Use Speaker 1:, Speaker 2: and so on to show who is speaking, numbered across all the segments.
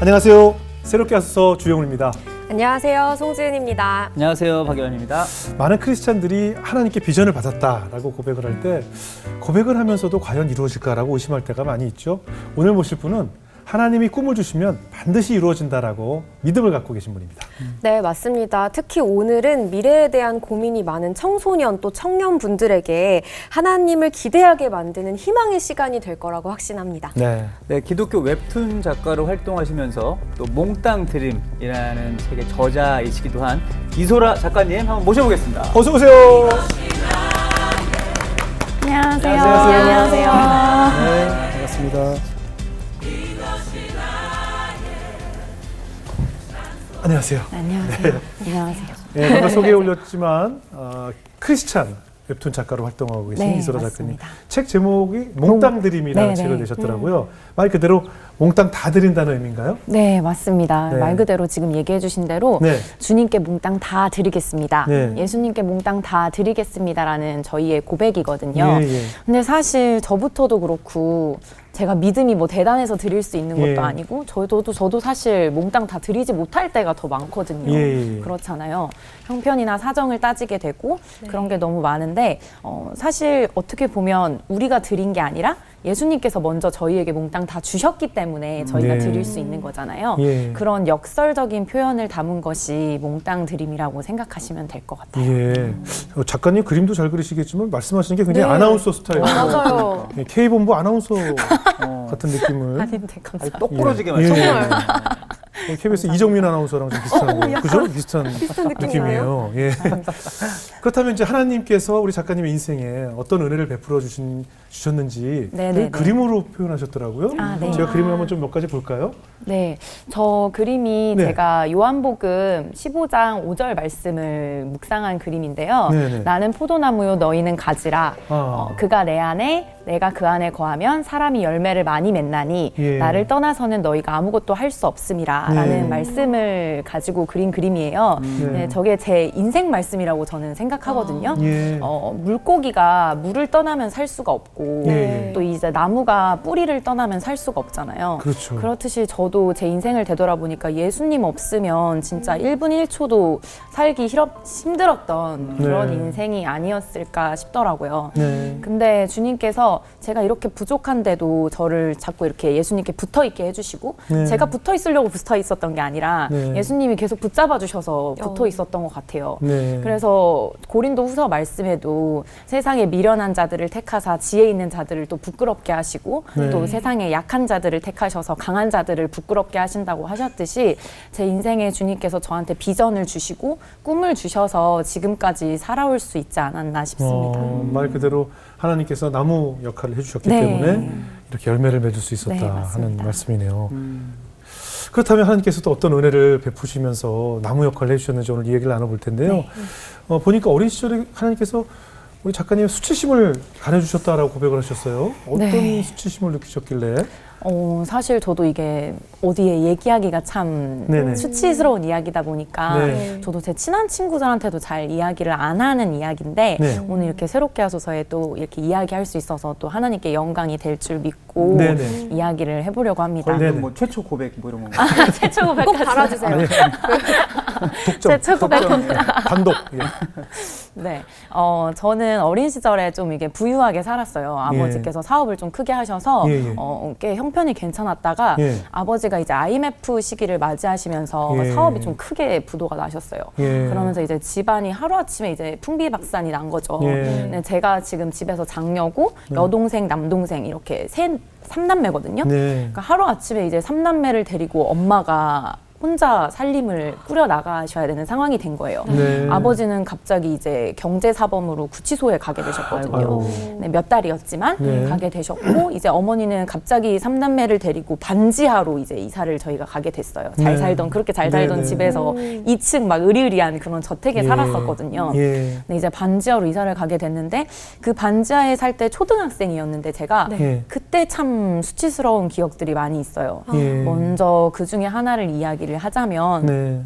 Speaker 1: 안녕하세요. 새롭게 하소서 주영훈입니다.
Speaker 2: 안녕하세요. 송지은입니다.
Speaker 3: 안녕하세요. 박예원입니다.
Speaker 1: 많은 크리스찬들이 하나님께 비전을 받았다라고 고백을 할 때 고백을 하면서도 과연 이루어질까라고 의심할 때가 많이 있죠. 오늘 모실 분은 하나님이 꿈을 주시면 반드시 이루어진다라고 믿음을 갖고 계신 분입니다.
Speaker 2: 네, 맞습니다. 특히 오늘은 미래에 대한 고민이 많은 청소년 또 청년분들에게 하나님을 기대하게 만드는 희망의 시간이 될 거라고 확신합니다.
Speaker 1: 네.
Speaker 3: 네, 기독교 웹툰 작가로 활동하시면서 또 몽땅 드림이라는 책의 저자이시기도 한 이소라 작가님 한번 모셔보겠습니다.
Speaker 1: 어서 오세요.
Speaker 4: 안녕하세요.
Speaker 1: 안녕하세요. 네, 반갑습니다. 안녕하세요.
Speaker 4: 안녕하세요. 안녕하세요.
Speaker 1: 네, 방금 소개해 올렸지만 크리스찬 웹툰 작가로 활동하고 계신
Speaker 4: 네,
Speaker 1: 이소라
Speaker 4: 맞습니다.
Speaker 1: 작가님. 책 제목이 몽땅 드림이라는
Speaker 4: 네,
Speaker 1: 책을
Speaker 4: 네.
Speaker 1: 내셨더라고요. 말 그대로 몽땅 다 드린다는 의미인가요?
Speaker 4: 네, 맞습니다.
Speaker 1: 네.
Speaker 4: 말 그대로 지금 얘기해 주신 대로
Speaker 1: 네.
Speaker 4: 주님께 몽땅 다 드리겠습니다.
Speaker 1: 네.
Speaker 4: 예수님께 몽땅 다 드리겠습니다라는 저희의 고백이거든요.
Speaker 1: 예, 예.
Speaker 4: 근데 사실 저부터도 그렇고 제가 믿음이 뭐 대단해서 드릴 수 있는 것도
Speaker 1: 예.
Speaker 4: 아니고 저도 사실 몽땅 다 드리지 못할 때가 더 많거든요.
Speaker 1: 예.
Speaker 4: 그렇잖아요. 형편이나 사정을 따지게 되고 그런 게 너무 많은데 사실 어떻게 보면 우리가 드린 게 아니라 예수님께서 먼저 저희에게 몽땅 다 주셨기 때문에 저희가
Speaker 1: 네.
Speaker 4: 드릴 수 있는 거잖아요.
Speaker 1: 예.
Speaker 4: 그런 역설적인 표현을 담은 것이 몽땅 드림이라고 생각하시면 될 것 같아요.
Speaker 1: 예. 작가님 그림도 잘 그리시겠지만 말씀하시는 게 굉장히 아나운서 스타일.
Speaker 2: 맞아요.
Speaker 1: K본부 아나운서 같은 느낌을.
Speaker 4: 아닌데 감사합니다.
Speaker 3: 똑부러지게
Speaker 1: 예.
Speaker 3: 말씀하세요.
Speaker 1: KBS 이정민 아나운서랑 좀 비슷한, 그죠? 비슷한
Speaker 2: 느낌
Speaker 1: 느낌이에요. 예. 그렇다면 이제 하나님께서 우리 작가님의 인생에 어떤 은혜를 베풀어 주셨는지
Speaker 4: 네네네.
Speaker 1: 그림으로 표현하셨더라고요.
Speaker 4: 아, 네.
Speaker 1: 제가 그림을 한번 좀 몇 가지 볼까요?
Speaker 4: 네, 저 그림이
Speaker 1: 네.
Speaker 4: 제가 요한복음 15장 5절 말씀을 묵상한 그림인데요.
Speaker 1: 네네.
Speaker 4: 나는 포도나무요 너희는 가지라.
Speaker 1: 아.
Speaker 4: 그가 내 안에 내가 그 안에 거하면 사람이 열매를 많이 맺나니
Speaker 1: 예.
Speaker 4: 나를 떠나서는 너희가 아무것도 할 수 없음이라 라는
Speaker 1: 네.
Speaker 4: 말씀을 가지고 그린 그림이에요. 네, 저게 제 인생 말씀이라고 저는 생각하거든요.
Speaker 1: 예.
Speaker 4: 물고기가 물을 떠나면 살 수가 없고
Speaker 1: 네.
Speaker 4: 또 이제 나무가 뿌리를 떠나면 살 수가 없잖아요.
Speaker 1: 그렇죠.
Speaker 4: 그렇듯이 저도 제 인생을 되돌아보니까 예수님 없으면 진짜 1분 1초도 살기 힘들었던 그런
Speaker 1: 네.
Speaker 4: 인생이 아니었을까 싶더라고요.
Speaker 1: 네.
Speaker 4: 근데 주님께서 제가 이렇게 부족한데도 저를 자꾸 이렇게 예수님께 붙어 있게 해주시고
Speaker 1: 네.
Speaker 4: 제가 붙어 있으려고 붙어 있었던 게 아니라
Speaker 1: 네.
Speaker 4: 예수님이 계속 붙잡아 주셔서 붙어 있었던 것 같아요.
Speaker 1: 네.
Speaker 4: 그래서 고린도 후서 말씀에도 세상에 미련한 자들을 택하사 지혜 있는 자들을 또 부끄럽게 하시고
Speaker 1: 네.
Speaker 4: 또 세상에 약한 자들을 택하셔서 강한 자들을 부끄럽게 하신다고 하셨듯이 제 인생에 주님께서 저한테 비전을 주시고 꿈을 주셔서 지금까지 살아올 수 있지 않았나 싶습니다.
Speaker 1: 말 그대로 하나님께서 나무 역할을 해주셨기
Speaker 4: 네.
Speaker 1: 때문에 이렇게 열매를 맺을 수 있었다
Speaker 4: 네,
Speaker 1: 하는
Speaker 4: 맞습니다.
Speaker 1: 말씀이네요. 그렇다면 하나님께서 또 어떤 은혜를 베푸시면서 나무 역할을 해주셨는지 오늘 이 얘기를 나눠볼 텐데요.
Speaker 4: 네.
Speaker 1: 보니까 어린 시절에 하나님께서 우리 작가님 수치심을 가려주셨다라고 고백을 하셨어요. 어떤
Speaker 4: 네.
Speaker 1: 수치심을 느끼셨길래?
Speaker 4: 사실 저도 이게 어디에 얘기하기가 참
Speaker 1: 네네.
Speaker 4: 수치스러운 이야기다 보니까
Speaker 1: 네.
Speaker 4: 저도 제 친한 친구들한테도 잘 이야기를 안 하는 이야기인데
Speaker 1: 네.
Speaker 4: 오늘 이렇게 새롭게 하소서에 또 이렇게 이야기할 수 있어서 또 하나님께 영광이 될 줄 믿고
Speaker 1: 네네.
Speaker 4: 이야기를 해보려고 합니다.
Speaker 1: 네네.
Speaker 3: 뭐 최초 고백 뭐 이런 거.
Speaker 4: 최초 고백
Speaker 2: 꼭 달아주세요.
Speaker 1: 독점.
Speaker 4: 제 최고
Speaker 1: 단독. 예.
Speaker 4: 네, 저는 어린 시절에 좀 이게 부유하게 살았어요. 아버지께서 사업을 좀 크게 하셔서
Speaker 1: 예, 예.
Speaker 4: 꽤 형편이 괜찮았다가
Speaker 1: 예.
Speaker 4: 아버지가 이제 IMF 시기를 맞이하시면서
Speaker 1: 예.
Speaker 4: 사업이 좀 크게 부도가 나셨어요.
Speaker 1: 예.
Speaker 4: 그러면서 이제 집안이 하루아침에 이제 풍비박산이 난 거죠.
Speaker 1: 예.
Speaker 4: 네, 제가 지금 집에서 장녀고 여동생, 남동생 이렇게 삼남매거든요.
Speaker 1: 네.
Speaker 4: 그러니까 하루아침에 이제 삼남매를 데리고 엄마가 혼자 살림을 꾸려 나가셔야 되는 상황이 된 거예요.
Speaker 1: 네.
Speaker 4: 아버지는 갑자기 이제 경제사범으로 구치소에 가게 되셨거든요.
Speaker 1: 아이고.
Speaker 4: 네, 몇 달이었지만
Speaker 1: 네.
Speaker 4: 가게 되셨고 이제 어머니는 갑자기 삼남매를 데리고 반지하로 이제 이사를 저희가 가게 됐어요. 잘
Speaker 1: 네.
Speaker 4: 살던 그렇게 잘 살던
Speaker 1: 네, 네.
Speaker 4: 집에서 2층 막 으리으리한 그런 저택에
Speaker 1: 예.
Speaker 4: 살았었거든요.
Speaker 1: 예.
Speaker 4: 근데 이제 반지하로 이사를 가게 됐는데 그 반지하에 살 때 초등학생이었는데 제가
Speaker 1: 예.
Speaker 4: 그때 참 수치스러운 기억들이 많이 있어요.
Speaker 1: 예.
Speaker 4: 먼저 그 중에 하나를 이야기를 하자면
Speaker 1: 네.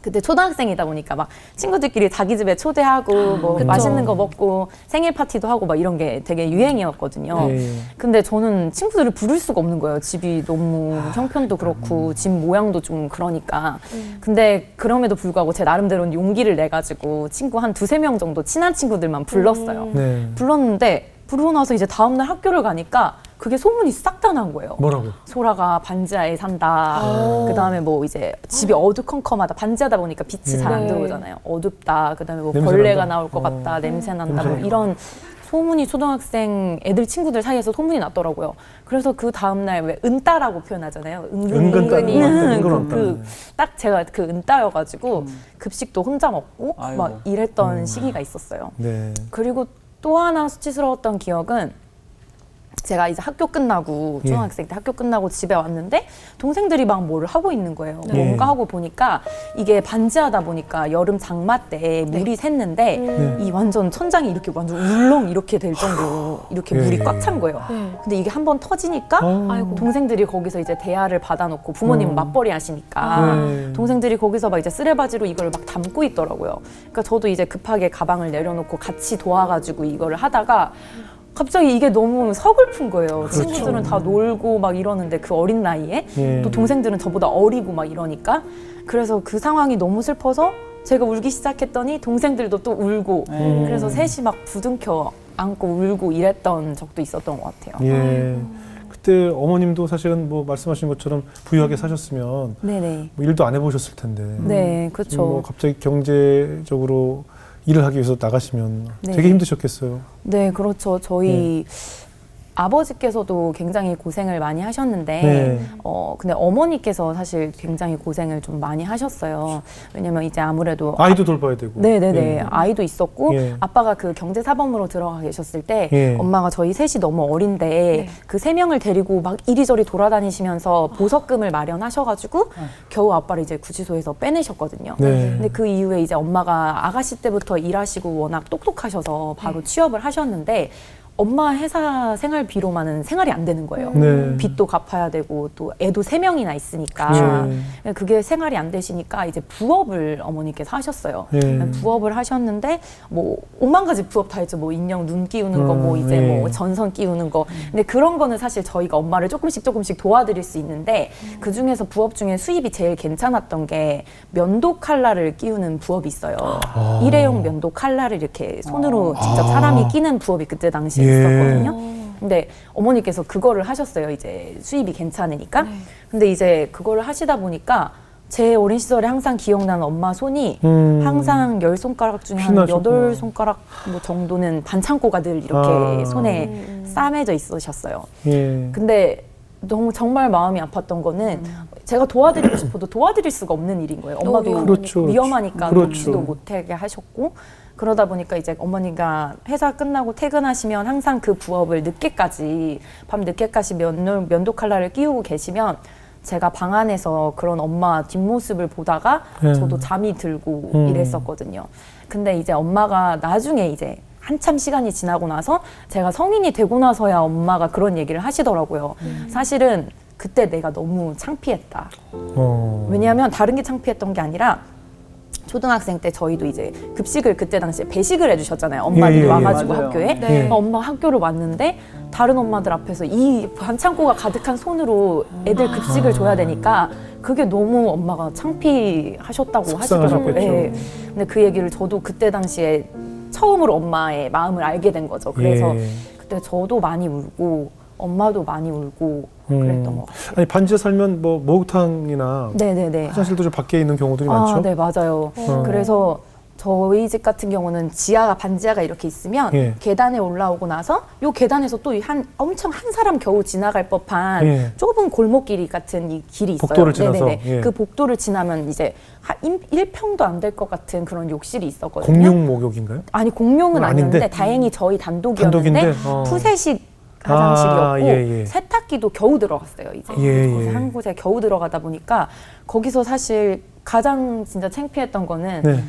Speaker 4: 그때 초등학생이다 보니까 막 친구들끼리 자기 집에 초대하고 뭐
Speaker 2: 그쵸.
Speaker 4: 맛있는 거 먹고 생일 파티도 하고 막 이런 게 되게 유행이었거든요.
Speaker 1: 예.
Speaker 4: 근데 저는 친구들을 부를 수가 없는 거예요. 집이 너무 형편도 그렇고 집 모양도 좀 그러니까. 근데 그럼에도 불구하고 제 나름대로는 용기를 내가지고 친구 한 두세 명 정도 친한 친구들만 불렀어요.
Speaker 1: 네.
Speaker 4: 불렀는데 부르고 나서 이제 다음날 학교를 가니까 그게 소문이 싹 다 난 거예요.
Speaker 1: 뭐라고?
Speaker 4: 소라가 반지하에 산다. 그다음에 뭐 이제 집이 어두컴컴하다. 반지하다 보니까 빛이 잘 안
Speaker 2: 네.
Speaker 4: 들어오잖아요. 어둡다. 그다음에 뭐
Speaker 1: 냄새
Speaker 4: 벌레가
Speaker 1: 난다.
Speaker 4: 나올 것 같다. 냄새 난다.
Speaker 1: 냄새
Speaker 4: 뭐
Speaker 1: 난다.
Speaker 4: 이런 소문이 초등학생 애들 친구들 사이에서 소문이 났더라고요. 그래서 그 다음날 왜 은따라고 표현하잖아요.
Speaker 1: 은근히.
Speaker 4: 딱 제가 그 은따여가지고 급식도 혼자 먹고
Speaker 3: 아이고.
Speaker 4: 막 이랬던 시기가 있었어요.
Speaker 1: 네.
Speaker 4: 그리고 또 하나 수치스러웠던 기억은 제가 이제 학교 끝나고
Speaker 1: 예.
Speaker 4: 중학생 때 학교 끝나고 집에 왔는데 동생들이 막 뭐를 하고 있는 거예요.
Speaker 1: 네.
Speaker 4: 뭔가 하고 보니까 이게 반지하다 보니까 여름 장마 때 물이 샜는데
Speaker 1: 네.
Speaker 4: 이 완전 천장이 이렇게 완전 울렁 이렇게 될 정도로 이렇게
Speaker 1: 예.
Speaker 4: 물이 꽉 찬 거예요. 근데 이게 한번 터지니까
Speaker 1: 아이고.
Speaker 4: 동생들이 거기서 이제 대야를 받아놓고 부모님은 맞벌이 하시니까
Speaker 1: 네.
Speaker 4: 동생들이 거기서 막 이제 쓰레바지로 이걸 막 담고 있더라고요. 그러니까 저도 이제 급하게 가방을 내려놓고 같이 도와가지고 이거를 하다가 갑자기 이게 너무 서글픈 거예요.
Speaker 1: 그렇죠.
Speaker 4: 친구들은 다 놀고 막 이러는데 그 어린 나이에
Speaker 1: 예.
Speaker 4: 또 동생들은 저보다 어리고 막 이러니까 그래서 그 상황이 너무 슬퍼서 제가 울기 시작했더니 동생들도 또 울고 그래서 셋이 막 부둥켜 안고 울고 이랬던 적도 있었던 것 같아요.
Speaker 1: 예. 그때 어머님도 사실은 뭐 말씀하신 것처럼 부유하게 사셨으면
Speaker 4: 네네.
Speaker 1: 뭐 일도 안 해보셨을 텐데.
Speaker 4: 네,
Speaker 1: 지금
Speaker 4: 그렇죠.
Speaker 1: 뭐 갑자기 경제적으로 일을 하기 위해서 나가시면
Speaker 4: 네.
Speaker 1: 되게 힘드셨겠어요.
Speaker 4: 네, 그렇죠. 저희 아버지께서도 굉장히 고생을 많이 하셨는데,
Speaker 1: 네.
Speaker 4: 근데 어머니께서 사실 굉장히 고생을 좀 많이 하셨어요. 왜냐면 이제 아무래도
Speaker 1: 아이도 돌봐야 되고.
Speaker 4: 네네네.
Speaker 1: 예.
Speaker 4: 아이도 있었고,
Speaker 1: 예.
Speaker 4: 아빠가 그 경제사범으로 들어가 계셨을 때,
Speaker 1: 예.
Speaker 4: 엄마가 저희 셋이 너무 어린데, 그 세 명을 데리고 막 이리저리 돌아다니시면서 보석금을 마련하셔가지고, 겨우 아빠를 이제 구치소에서 빼내셨거든요.
Speaker 1: 네.
Speaker 4: 근데 그 이후에 이제 엄마가 아가씨 때부터 일하시고 워낙 똑똑하셔서 바로 취업을 하셨는데, 엄마 회사 생활비로만은 생활이 안 되는 거예요.
Speaker 1: 네.
Speaker 4: 빚도 갚아야 되고 또 애도 3명이나 있으니까
Speaker 1: 네.
Speaker 4: 그게 생활이 안 되시니까 이제 부업을 어머니께서 하셨어요.
Speaker 1: 네.
Speaker 4: 부업을 하셨는데 뭐 5만 가지 부업 다 했죠. 뭐 인형 눈 끼우는 거, 뭐 이제
Speaker 1: 네.
Speaker 4: 뭐 전선 끼우는 거. 근데 그런 거는 사실 저희가 엄마를 조금씩 도와드릴 수 있는데 그 중에서 부업 중에 수입이 제일 괜찮았던 게 면도 칼라를 끼우는 부업이 있어요. 일회용 면도 칼라를 이렇게 손으로 직접 사람이 끼는 부업이 그때 당시에 있었거든요. 근데 어머니께서 그거를 하셨어요. 이제 수입이 괜찮으니까. 근데 이제 그거를 하시다 보니까 제 어린 시절에 항상 기억나는 엄마 손이 항상 10손가락 중에 한
Speaker 1: 피나셨구나.
Speaker 4: 8손가락 뭐 정도는 반창고가 늘 이렇게
Speaker 1: 아.
Speaker 4: 손에 싸매져 있으셨어요.
Speaker 1: 예.
Speaker 4: 근데 너무 정말 마음이 아팠던 거는 제가 도와드리고 싶어도 도와드릴 수가 없는 일인 거예요. 엄마도
Speaker 1: 그렇죠.
Speaker 4: 위험하니까
Speaker 1: 그렇죠.
Speaker 4: 놓지도 못하게 하셨고 그러다 보니까 이제 어머니가 회사 끝나고 퇴근하시면 항상 그 부업을 늦게까지 밤 늦게까지 면도 칼라를 끼우고 계시면 제가 방 안에서 그런 엄마 뒷모습을 보다가 저도 잠이 들고 이랬었거든요. 근데 이제 엄마가 나중에 이제 한참 시간이 지나고 나서 제가 성인이 되고 나서야 엄마가 그런 얘기를 하시더라고요. 사실은 그때 내가 너무 창피했다. 왜냐하면 다른 게 창피했던 게 아니라 초등학생 때 저희도 이제 급식을 그때 당시에 배식을 해주셨잖아요. 엄마들이
Speaker 1: 예, 예,
Speaker 4: 와가지고
Speaker 3: 맞아요.
Speaker 4: 학교에.
Speaker 2: 네.
Speaker 4: 엄마 학교를 왔는데 다른 엄마들 앞에서 이 반창고가 가득한 손으로 애들 급식을 줘야 되니까 그게 너무 엄마가 창피하셨다고 하시더라고요.
Speaker 1: 속상하셨겠죠.
Speaker 4: 네. 근데 그 얘기를 저도 그때 당시에 처음으로 엄마의 마음을 알게 된 거죠. 그래서
Speaker 1: 예.
Speaker 4: 그때 저도 많이 울고 엄마도 많이 울고 그랬던 것 같아요.
Speaker 1: 아니 반지에 살면 뭐 목욕탕이나
Speaker 4: 네네네.
Speaker 1: 화장실도 좀 밖에 있는 경우들이 많죠.
Speaker 4: 네, 맞아요. 그래서 저희 집 같은 경우는 지하가 반지하가 이렇게 있으면
Speaker 1: 예.
Speaker 4: 계단에 올라오고 나서 요 계단에서 또 엄청 한 사람 겨우 지나갈 법한
Speaker 1: 예.
Speaker 4: 좁은 골목길 같은 이 길이 있어요.
Speaker 1: 복도를 지나서,
Speaker 4: 네네네.
Speaker 1: 예.
Speaker 4: 그 복도를 지나면 이제 1평도 안 될 것 같은 그런 욕실이 있었거든요.
Speaker 1: 공용 목욕인가요?
Speaker 4: 아니 공용은
Speaker 1: 아닌데?
Speaker 4: 아니었는데 다행히 저희 단독이었는데
Speaker 1: 단독인데?
Speaker 4: 푸세식 화장실이었고
Speaker 1: 아, 예, 예.
Speaker 4: 세탁기도 겨우 들어갔어요. 이제
Speaker 1: 예,
Speaker 4: 거기서
Speaker 1: 예.
Speaker 4: 한 곳에 겨우 들어가다 보니까 거기서 사실 가장 진짜 창피했던 거는
Speaker 1: 네.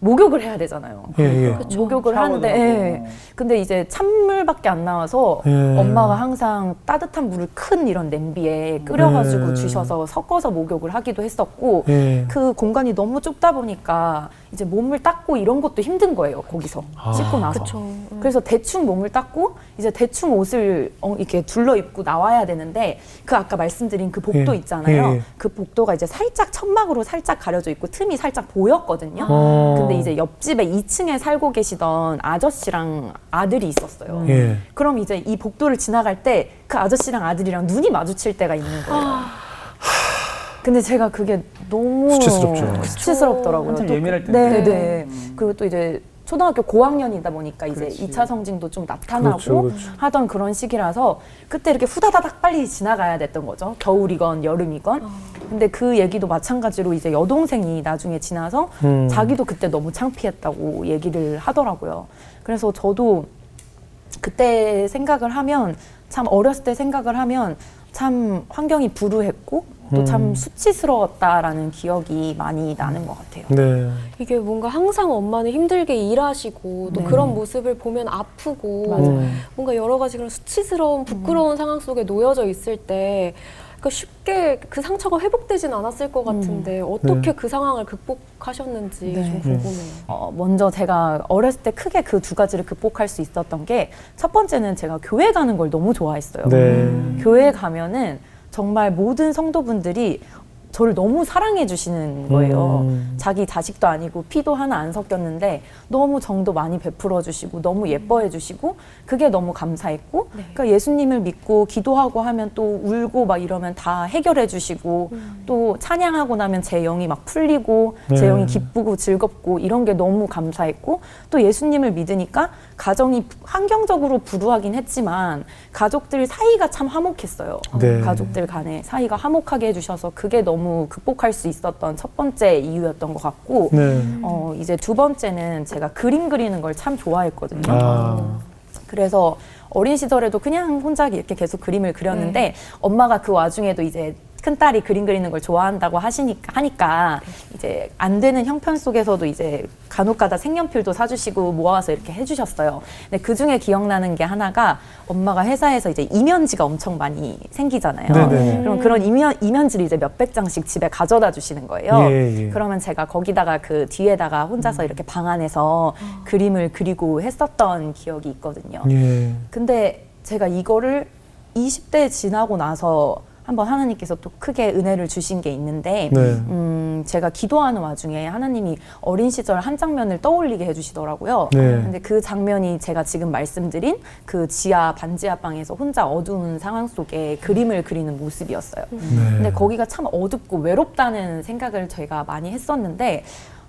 Speaker 4: 목욕을 해야 되잖아요.
Speaker 1: 예, 예.
Speaker 4: 목욕을
Speaker 3: 샤워도
Speaker 4: 하는데
Speaker 3: 하고.
Speaker 4: 예. 근데 이제 찬물밖에 안 나와서
Speaker 1: 예.
Speaker 4: 엄마가 항상 따뜻한 물을 큰 이런 냄비에 끓여가지고
Speaker 1: 예.
Speaker 4: 주셔서 섞어서 목욕을 하기도 했었고
Speaker 1: 예.
Speaker 4: 그 공간이 너무 좁다 보니까 이제 몸을 닦고 이런 것도 힘든 거예요. 거기서
Speaker 1: 아.
Speaker 4: 씻고 나서.
Speaker 2: 그쵸.
Speaker 4: 그래서 대충 몸을 닦고 이제 대충 옷을 이렇게 둘러 입고 나와야 되는데 그 아까 말씀드린 그 복도
Speaker 1: 예.
Speaker 4: 있잖아요.
Speaker 1: 예.
Speaker 4: 그 복도가 이제 살짝 천막으로 살짝 가려져 있고 틈이 살짝 보였거든요.
Speaker 1: 어.
Speaker 4: 근데 이제 옆집에 2층에 살고 계시던 아저씨랑 아들이 있었어요.
Speaker 1: 예.
Speaker 4: 그럼 이제 이 복도를 지나갈 때 그 아저씨랑 아들이랑 눈이 마주칠 때가 있는 거예요. 근데 제가 그게 너무
Speaker 1: 수치스럽죠.
Speaker 4: 수치스럽더라고요.
Speaker 3: 한참
Speaker 4: 또
Speaker 3: 예민할
Speaker 4: 네,
Speaker 3: 텐데.
Speaker 4: 네. 그리고 또 이제 초등학교 고학년이다 보니까 이제
Speaker 3: 그렇지.
Speaker 4: 2차 성징도 좀 나타나고
Speaker 1: 그렇죠, 그렇죠.
Speaker 4: 하던 그런 시기라서 그때 이렇게 후다다닥 빨리 지나가야 됐던 거죠. 겨울이건 여름이건. 근데 그 얘기도 마찬가지로 이제 여동생이 나중에 지나서 자기도 그때 너무 창피했다고 얘기를 하더라고요. 그래서 저도 그때 생각을 하면 참 어렸을 때 생각을 하면 참 환경이 불우했고 또 참 수치스러웠다라는 기억이 많이 나는 것 같아요.
Speaker 1: 네.
Speaker 2: 이게 뭔가 항상 엄마는 힘들게 일하시고 또
Speaker 4: 네.
Speaker 2: 그런 모습을 보면 아프고
Speaker 4: 맞아요.
Speaker 2: 뭔가 여러 가지 그런 수치스러운 부끄러운 상황 속에 놓여져 있을 때 그러니까 쉽게 그 상처가 회복되진 않았을 것 같은데 어떻게
Speaker 1: 네.
Speaker 2: 그 상황을 극복하셨는지
Speaker 4: 네.
Speaker 2: 좀 궁금해요.
Speaker 4: 먼저 제가 어렸을 때 크게 그 두 가지를 극복할 수 있었던 게 첫 번째는 제가 교회 가는 걸 너무 좋아했어요.
Speaker 1: 네.
Speaker 4: 교회 가면은 정말 모든 성도분들이 저를 너무 사랑해 주시는 거예요. 자기 자식도 아니고 피도 하나 안 섞였는데 너무 정도 많이 베풀어 주시고 너무 예뻐해 주시고 그게 너무 감사했고 그러니까 예수님을 믿고 기도하고 하면 또 울고 막 이러면 다 해결해 주시고 또 찬양하고 나면 제 영이 막 풀리고 제
Speaker 1: 네.
Speaker 4: 영이 기쁘고 즐겁고 이런 게 너무 감사했고 또 예수님을 믿으니까 가정이 환경적으로 불우하긴 했지만 가족들 사이가 참 화목했어요.
Speaker 1: 네.
Speaker 4: 가족들 간에 사이가 화목하게 해주셔서 그게 너무 극복할 수 있었던 첫 번째 이유였던 것 같고
Speaker 1: 네.
Speaker 4: 이제 두 번째는 제가 그림 그리는 걸 참 좋아했거든요.
Speaker 1: 아.
Speaker 4: 그래서 어린 시절에도 그냥 혼자 이렇게 계속 그림을 그렸는데 엄마가 그 와중에도 이제 큰딸이 그림 그리는 걸 좋아한다고 하니까 이제 안 되는 형편 속에서도 이제 간혹가다 색연필도 사주시고 모아서 이렇게 해주셨어요. 근데 그 중에 기억나는 게 하나가 엄마가 회사에서 이제 이면지가 엄청 많이 생기잖아요.
Speaker 1: 네네.
Speaker 4: 그럼 그런 이면지를 이제 몇백 장씩 집에 가져다 주시는 거예요.
Speaker 1: 예, 예.
Speaker 4: 그러면 제가 거기다가 그 뒤에다가 혼자서 이렇게 방 안에서 그림을 그리고 했었던 기억이 있거든요.
Speaker 1: 예.
Speaker 4: 근데 제가 이거를 20대 지나고 나서 한번 하나님께서 또 크게 은혜를 주신 게 있는데
Speaker 1: 네.
Speaker 4: 제가 기도하는 와중에 하나님이 어린 시절 한 장면을 떠올리게 해주시더라고요.
Speaker 1: 네.
Speaker 4: 근데 그 장면이 제가 지금 말씀드린 그 지하 반지하 방에서 혼자 어두운 상황 속에 그림을 그리는 모습이었어요.
Speaker 1: 네.
Speaker 4: 근데 거기가 참 어둡고 외롭다는 생각을 제가 많이 했었는데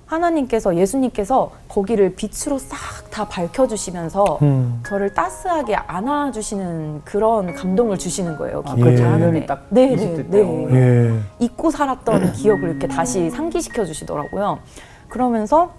Speaker 4: 하나님께서 예수님께서 거기를 빛으로 싹 다 밝혀주시면서 저를 따스하게 안아주시는 그런 감동을 주시는 거예요.
Speaker 3: 아,
Speaker 4: 기도를
Speaker 1: 그
Speaker 4: 하는데.
Speaker 3: 장면이 딱
Speaker 4: 네,
Speaker 3: 20대
Speaker 4: 네,
Speaker 3: 때.
Speaker 4: 네.
Speaker 1: 예.
Speaker 4: 잊고 살았던 기억을 이렇게 다시 상기시켜 주시더라고요. 그러면서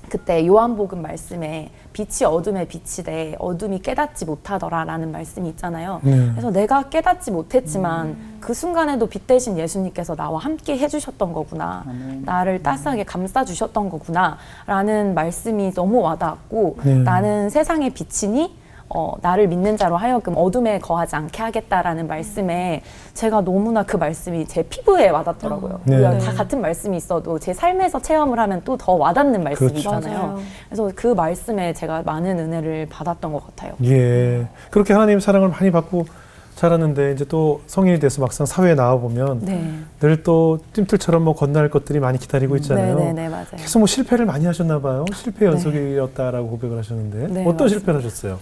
Speaker 4: 그때 요한복음 말씀에 빛이 어둠에 비치되 어둠이 깨닫지 못하더라라는 말씀이 있잖아요.
Speaker 1: 네.
Speaker 4: 그래서 내가 깨닫지 못했지만 그 순간에도 빛 대신 예수님께서 나와 함께 해주셨던 거구나. 나를 따스하게 감싸주셨던 거구나. 라는 말씀이 너무 와닿았고
Speaker 1: 네.
Speaker 4: 나는 세상의 빛이니 나를 믿는 자로 하여금 어둠에 거하지 않게 하겠다라는 말씀에 제가 너무나 그 말씀이 제 피부에 와닿더라고요.
Speaker 1: 네.
Speaker 4: 우리가 다 같은 말씀이 있어도 제 삶에서 체험을 하면 또 더 와닿는 말씀이
Speaker 1: 그렇죠.
Speaker 4: 있잖아요.
Speaker 2: 맞아요.
Speaker 4: 그래서 그 말씀에 제가 많은 은혜를 받았던 것 같아요.
Speaker 1: 예. 그렇게 하나님 사랑을 많이 받고 자랐는데 이제 또 성인이 돼서 막상 사회에 나와 보면
Speaker 4: 네.
Speaker 1: 늘 또 찜틀처럼 뭐 건너갈 것들이 많이 기다리고 있잖아요.
Speaker 4: 네네네, 맞아요.
Speaker 1: 계속 뭐 실패를 많이 하셨나 봐요. 실패 연속이었다라고 고백을 하셨는데
Speaker 4: 네,
Speaker 1: 어떤
Speaker 4: 맞습니다.
Speaker 1: 실패를 하셨어요?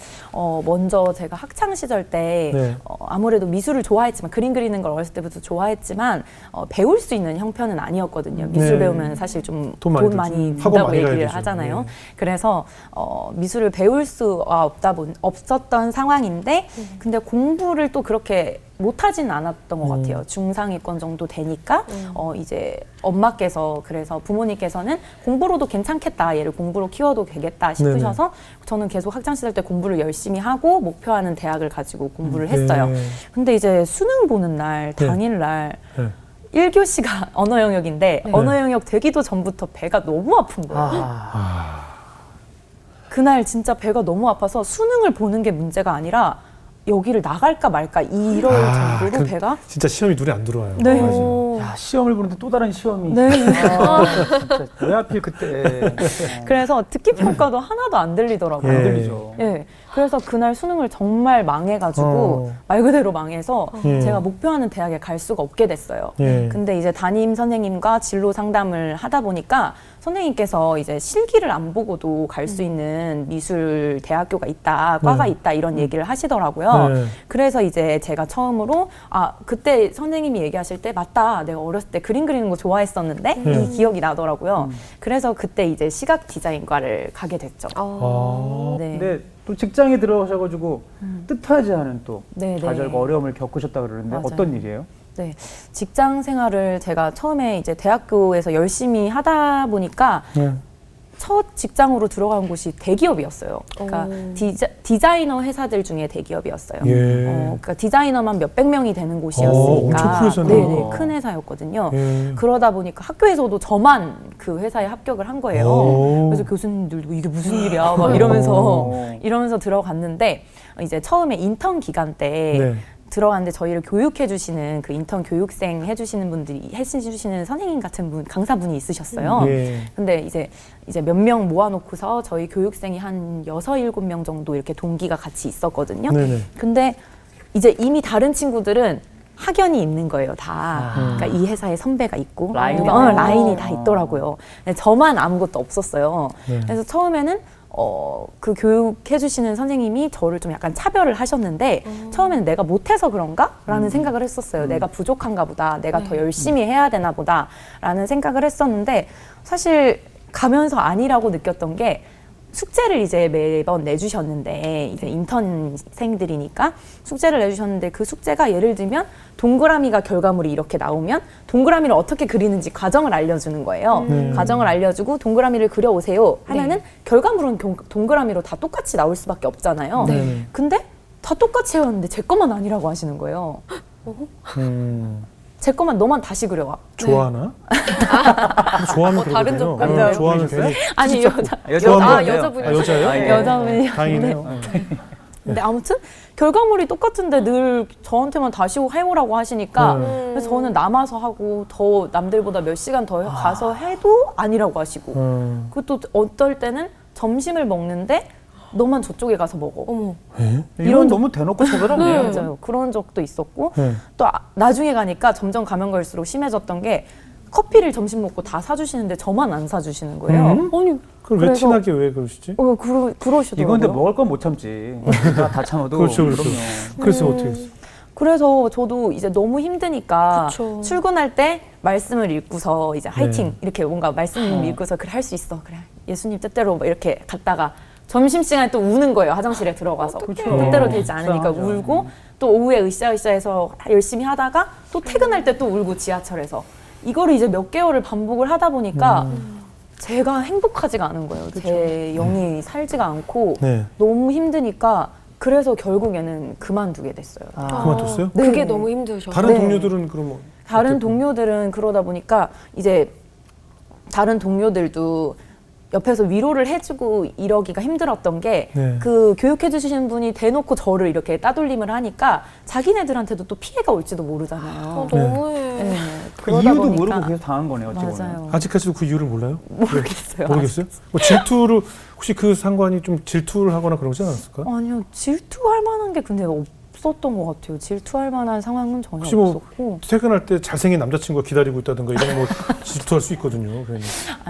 Speaker 4: 먼저 제가 학창 시절 때
Speaker 1: 네.
Speaker 4: 아무래도 미술을 좋아했지만 그림 그리는 걸 어렸을 때부터 좋아했지만 배울 수 있는 형편은 아니었거든요. 미술
Speaker 1: 네.
Speaker 4: 배우면 사실 좀
Speaker 1: 돈
Speaker 4: 돈
Speaker 1: 많이
Speaker 4: 많이
Speaker 1: 들죠. 학원
Speaker 4: 든다고
Speaker 1: 많이 가야
Speaker 4: 얘기를
Speaker 1: 되죠.
Speaker 4: 하잖아요.
Speaker 1: 네.
Speaker 4: 그래서 미술을 배울 수가 없었던 상황인데 근데 공부를 또 그렇게 못하진 않았던 것 같아요. 중상위권 정도 되니까 이제 엄마께서 그래서 부모님께서는 공부로도 괜찮겠다. 얘를 공부로 키워도 되겠다 싶으셔서 저는 계속 학창시절 때 공부를 열심히 하고 목표하는 대학을 가지고 공부를 했어요.
Speaker 1: 네.
Speaker 4: 근데 이제 수능 보는 날
Speaker 1: 네.
Speaker 4: 당일날
Speaker 1: 네.
Speaker 4: 1교시가 언어 영역인데
Speaker 2: 네.
Speaker 4: 언어 영역 되기도 전부터 배가 너무 아픈 거예요. 그날 진짜 배가 너무 아파서 수능을 보는 게 문제가 아니라 여기를 나갈까 말까 이럴 정도로 배가
Speaker 1: 진짜 시험이 눈에 안 들어와요.
Speaker 4: 네.
Speaker 1: 맞아요.
Speaker 3: 야, 시험을 보는데 또 다른 시험이.
Speaker 4: 네.
Speaker 3: 진짜 왜 하필 그때.
Speaker 4: 그래서 듣기 평가도 하나도 안 들리더라고요.
Speaker 3: 안 들리죠.
Speaker 4: 예. 그래서 그날 수능을 정말 망해가지고 말 그대로 망해서 제가 목표하는 대학에 갈 수가 없게 됐어요.
Speaker 1: 예.
Speaker 4: 근데 이제 담임 선생님과 진로 상담을 하다 보니까 선생님께서 이제 실기를 안 보고도 갈 수 있는 미술 대학교가 있다, 과가 있다 이런 얘기를 하시더라고요.
Speaker 1: 네.
Speaker 4: 그래서 이제 제가 처음으로 그때 선생님이 얘기하실 때 맞다, 내가 어렸을 때 그림 그리는 거 좋아했었는데 이 기억이 나더라고요. 그래서 그때 이제 시각 디자인과를 가게 됐죠. 네.
Speaker 3: 근데 또 직장에 들어가셔가지고 뜻하지 않은 또
Speaker 4: 네,
Speaker 3: 좌절과
Speaker 4: 네.
Speaker 3: 어려움을 겪으셨다 그러는데
Speaker 4: 맞아요.
Speaker 3: 어떤 일이에요?
Speaker 4: 네, 직장 생활을 제가 처음에 이제 대학교에서 열심히 하다 보니까
Speaker 1: 네.
Speaker 4: 첫 직장으로 들어간 곳이 대기업이었어요. 그러니까 디자이너 회사들 중에 대기업이었어요.
Speaker 1: 예.
Speaker 4: 그러니까 디자이너만 몇백 명이 되는
Speaker 1: 엄청
Speaker 4: 곳이었으니까
Speaker 1: 큰 회사네요.
Speaker 4: 네네, 큰 회사였거든요.
Speaker 1: 예.
Speaker 4: 그러다 보니까 학교에서도 저만 그 회사에 합격을 한 거예요.
Speaker 1: 오.
Speaker 4: 그래서 교수님들도 이게 무슨 일이야 막 이러면서 들어갔는데 이제 처음에 인턴 기간 때
Speaker 1: 네.
Speaker 4: 들어갔는데 저희를 교육해 주시는 그 인턴 교육생 해주시는 분들이 해주시는 선생님 같은 분 강사분이 있으셨어요.
Speaker 1: 예.
Speaker 4: 근데 이제 몇 명 모아놓고서 저희 교육생이 한 6, 7명 정도 이렇게 동기가 같이 있었거든요.
Speaker 1: 네네.
Speaker 4: 근데 이제 이미 다른 친구들은 학연이 있는 거예요, 다. 그러니까 이 회사에 선배가 있고
Speaker 3: 라인이
Speaker 4: 라인이 다 있더라고요. 근데 저만 아무것도 없었어요.
Speaker 1: 네.
Speaker 4: 그래서 처음에는 그 교육해 주시는 선생님이 저를 좀 약간 차별을 하셨는데 처음에는 내가 못해서 그런가? 라는 생각을 했었어요. 내가 부족한가 보다. 내가 더 열심히 해야 되나 보다. 라는 생각을 했었는데 사실 가면서 아니라고 느꼈던 게 숙제를 이제 매번 내주셨는데 이제 인턴생들이니까 숙제를 내주셨는데 그 숙제가 예를 들면 동그라미가 결과물이 이렇게 나오면 동그라미를 어떻게 그리는지 과정을 알려주는 거예요. 과정을 알려주고 동그라미를 그려오세요 하면은 결과물은 동그라미로 다 똑같이 나올 수밖에 없잖아요.
Speaker 1: 네.
Speaker 4: 근데 다 똑같이 해왔는데 제 것만 아니라고 하시는 거예요. 제 것만 너만 다시 그려와.
Speaker 1: 좋아하나? 좋아하면
Speaker 2: 다른
Speaker 1: 그러거든요.
Speaker 2: 조건.
Speaker 1: 네, 좋아하면 괜히
Speaker 4: 아니
Speaker 3: 여자
Speaker 1: 좋아하면
Speaker 2: 여자분이.
Speaker 1: 여자예요?
Speaker 3: 아, 예.
Speaker 4: 여자분이
Speaker 1: 다행이네요.
Speaker 4: 근데 아무튼 결과물이 똑같은데 늘 저한테만 다시 해오라고 하시니까 그래서 저는 남아서 하고 더 남들보다 몇 시간 더 가서 해도 아니라고 하시고 그것도 어떨 때는 점심을 먹는데 너만 저쪽에 가서 먹어.
Speaker 2: 어머.
Speaker 3: 이런 너무 대놓고 차별하네요.
Speaker 4: 맞아요. 그런 적도 있었고
Speaker 1: 네.
Speaker 4: 또 나중에 가니까 점점 가면 갈수록 심해졌던 게 커피를 점심 먹고 다 사주시는데 저만 안 사주시는 거예요.
Speaker 1: 아니 그럼 왜
Speaker 4: 그래서-
Speaker 1: 친하게 왜 그러시지?
Speaker 4: 그러시더라고요.
Speaker 3: 이건데 먹을 건 못 참지. 다 참아도.
Speaker 1: 그렇죠, 그렇죠.
Speaker 3: 그럼요.
Speaker 1: 그래서 어떻게 했어?
Speaker 4: 그래서 저도 이제 너무 힘드니까
Speaker 2: 그쵸.
Speaker 4: 출근할 때 말씀을 읽고서 이제 화이팅
Speaker 1: 네.
Speaker 4: 이렇게 뭔가 말씀 읽고서 그래 할 수 있어 그래 예수님 뜻대로 뭐 이렇게 갔다가 점심시간에 또 우는 거예요. 화장실에 들어가서 뜻대로 되지 않으니까
Speaker 3: 불쌍하죠.
Speaker 4: 울고 또 오후에 으쌰으쌰해서 열심히 하다가 또 퇴근할 때 또 울고 지하철에서 이거를 이제 몇 개월을 반복을 하다 보니까 제가 행복하지가 않은 거예요. 제 영이 살지가 않고
Speaker 1: 네.
Speaker 4: 너무 힘드니까 그래서 결국에는 그만두게 됐어요.
Speaker 1: 그만뒀어요?
Speaker 2: 그게
Speaker 4: 네.
Speaker 2: 너무 힘드셔서.
Speaker 1: 다른
Speaker 4: 네.
Speaker 1: 동료들은 그럼 뭐
Speaker 4: 다른
Speaker 1: 어땠고?
Speaker 4: 동료들은 그러다 보니까 이제 다른 동료들도 옆에서 위로를 해주고 이러기가 힘들었던 게
Speaker 1: 네.
Speaker 4: 그 교육해 주시는 분이 대놓고 저를 이렇게 따돌림을 하니까 자기네들한테도 또 피해가 올지도 모르잖아요.
Speaker 2: 너무해.
Speaker 4: 네.
Speaker 3: 그
Speaker 4: 그러다
Speaker 3: 이유도
Speaker 4: 보니까
Speaker 3: 모르고 계속 당한 거네요. 어찌 보면.
Speaker 4: 맞아요.
Speaker 1: 아직까지도 그 이유를 몰라요?
Speaker 4: 모르겠어요.
Speaker 1: 모르겠어요? 뭐 질투를 혹시 그 상관이 좀 질투를 하거나 그러지 않았을까?
Speaker 4: 아니요, 질투할 만한 게 근데 없었던 것 같아요. 질투할 만한 상황은 전혀
Speaker 1: 혹시 뭐
Speaker 4: 없었고.
Speaker 1: 퇴근할 때 잘생긴 남자친구가 기다리고 있다든가 이런 뭐 질투할 수 있거든요. 괜히.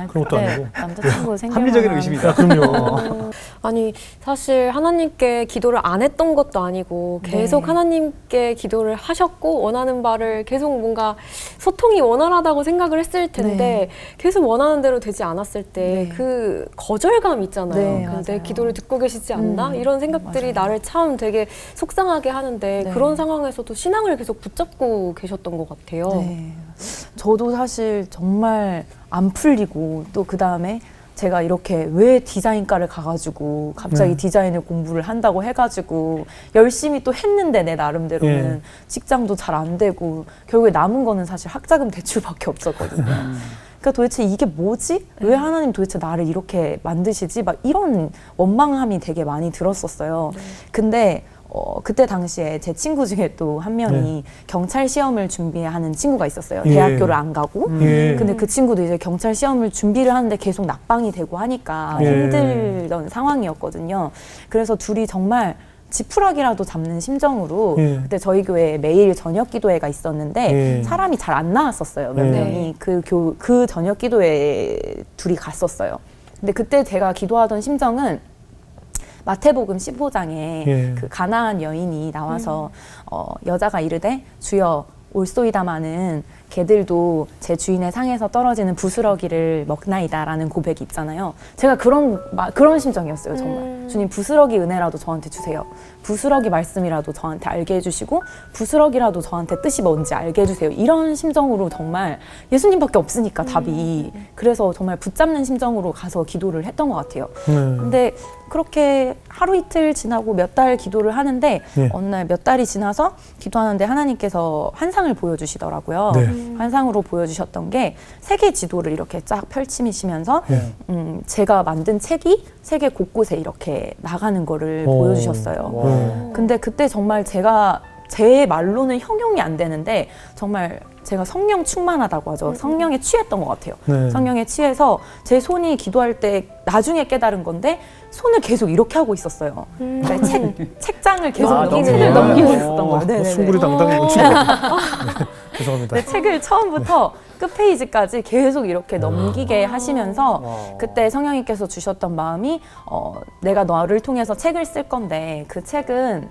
Speaker 1: 그런 것도 아니고.
Speaker 4: 남자친구 생길
Speaker 3: 합리적인
Speaker 4: 만한-
Speaker 3: 의심이다.
Speaker 1: 아, 그럼요.
Speaker 2: 아니 사실 하나님께 기도를 안 했던 것도 아니고 계속
Speaker 4: 네.
Speaker 2: 하나님께 기도를 하셨고 원하는 바를 계속 뭔가 소통이 원활하다고 생각을 했을 텐데
Speaker 4: 네.
Speaker 2: 계속 원하는 대로 되지 않았을 때
Speaker 4: 네.
Speaker 2: 그 거절감 있잖아요.
Speaker 4: 네,
Speaker 2: 내
Speaker 4: 맞아요.
Speaker 2: 기도를 듣고 계시지 않나? 이런 생각들이
Speaker 4: 맞아요.
Speaker 2: 나를 참 되게 속상하게 하는데
Speaker 4: 네.
Speaker 2: 그런 상황에서도 신앙을 계속 붙잡고 계셨던 것 같아요.
Speaker 4: 네. 저도 사실 정말 안 풀리고 또 그 다음에 제가 이렇게 왜 디자인과를 가가지고 갑자기
Speaker 1: 네.
Speaker 4: 디자인을 공부를 한다고 해가지고 열심히 또 했는데 내 나름대로는
Speaker 1: 예.
Speaker 4: 직장도 잘 안 되고 결국에 남은 거는 사실 학자금 대출밖에 없었거든요. 그러니까 도대체 이게 뭐지? 왜 하나님 도대체 나를 이렇게 만드시지? 막 이런 원망함이 되게 많이 들었었어요. 근데 그때 당시에 제 친구 중에 또 한 명이 경찰 시험을 준비하는 친구가 있었어요.
Speaker 1: 예.
Speaker 4: 대학교를 안 가고.
Speaker 1: 예.
Speaker 4: 근데 그 친구도 이제 경찰 시험을 준비를 하는데 계속 낙방이 되고 하니까
Speaker 1: 예.
Speaker 4: 힘들던 상황이었거든요. 그래서 둘이 정말 지푸라기라도 잡는 심정으로
Speaker 1: 예.
Speaker 4: 그때 저희 교회에 매일 저녁 기도회가 있었는데
Speaker 1: 예.
Speaker 4: 사람이 잘 안 나왔었어요. 몇
Speaker 1: 예.
Speaker 4: 명이 그 저녁 기도회에 둘이 갔었어요. 근데 그때 제가 기도하던 심정은 마태복음 15장에
Speaker 1: 예.
Speaker 4: 그 가나안 여인이 나와서 여자가 이르되 주여 올소이다마는 개들도 제 주인의 상에서 떨어지는 부스러기를 먹나이다라는 고백이 있잖아요. 제가 그런 심정이었어요. 정말 주님 부스러기 은혜라도 저한테 주세요. 부스러기 말씀이라도 저한테 알게 해주시고 부스러기라도 저한테 뜻이 뭔지 알게 해주세요. 이런 심정으로 정말 예수님밖에 없으니까 답이. 그래서 정말 붙잡는 심정으로 가서 기도를 했던 것 같아요. 근데 그렇게 하루 이틀 지나고 몇 달 기도를 하는데
Speaker 1: 네.
Speaker 4: 어느 날 몇 달이 지나서 기도하는데 하나님께서 환상을 보여주시더라고요.
Speaker 1: 네.
Speaker 4: 환상으로 보여주셨던 게 세계 지도를 이렇게 쫙 펼치시면서
Speaker 1: 네.
Speaker 4: 제가 만든 책이 세계 곳곳에 이렇게 나가는 거를 보여주셨어요. 근데 그때 정말 제 말로는 형용이 안 되는데 정말 제가 성령 충만하다고 하죠. 성령에 취했던 것 같아요.
Speaker 1: 네.
Speaker 4: 성령에 취해서 제 손이 기도할 때 나중에 깨달은 건데 손을 계속 이렇게 하고 있었어요. 그러니까 책장을 계속 책을 넘기고 있었던 거예요. 네네네.
Speaker 1: 숭구리 당당히 묻히고. 죄송합니다.
Speaker 4: 네, 책을 처음부터 끝 페이지까지 계속 이렇게 넘기게 하시면서 그때 성령님께서 주셨던 마음이 내가 너를 통해서 책을 쓸 건데 그 책은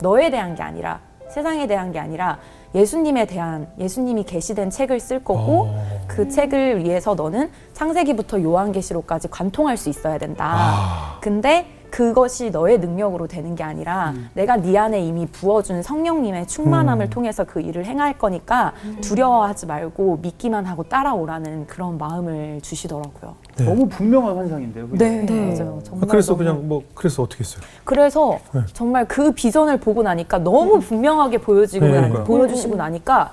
Speaker 4: 너에 대한 게 아니라 세상에 대한 게 아니라 예수님에 대한 예수님이 계시된 책을 쓸 거고 그 책을 위해서 너는 창세기부터 요한계시록까지 관통할 수 있어야 된다. 근데 그것이 너의 능력으로 되는 게 아니라 내가 네 안에 이미 부어준 성령님의 충만함을 통해서 그 일을 행할 거니까 두려워하지 말고 믿기만 하고 따라오라는 그런 마음을 주시더라고요.
Speaker 1: 네.
Speaker 3: 너무 분명한 환상인데요. 그죠?
Speaker 4: 네, 맞아요. 정말
Speaker 1: 그래서
Speaker 4: 너무-
Speaker 1: 그냥 그래서 어떻게 했어요?
Speaker 4: 그래서
Speaker 1: 네.
Speaker 4: 정말 그 비전을 보고 나니까 너무 분명하게
Speaker 1: 네.
Speaker 4: 보여주시고 나니까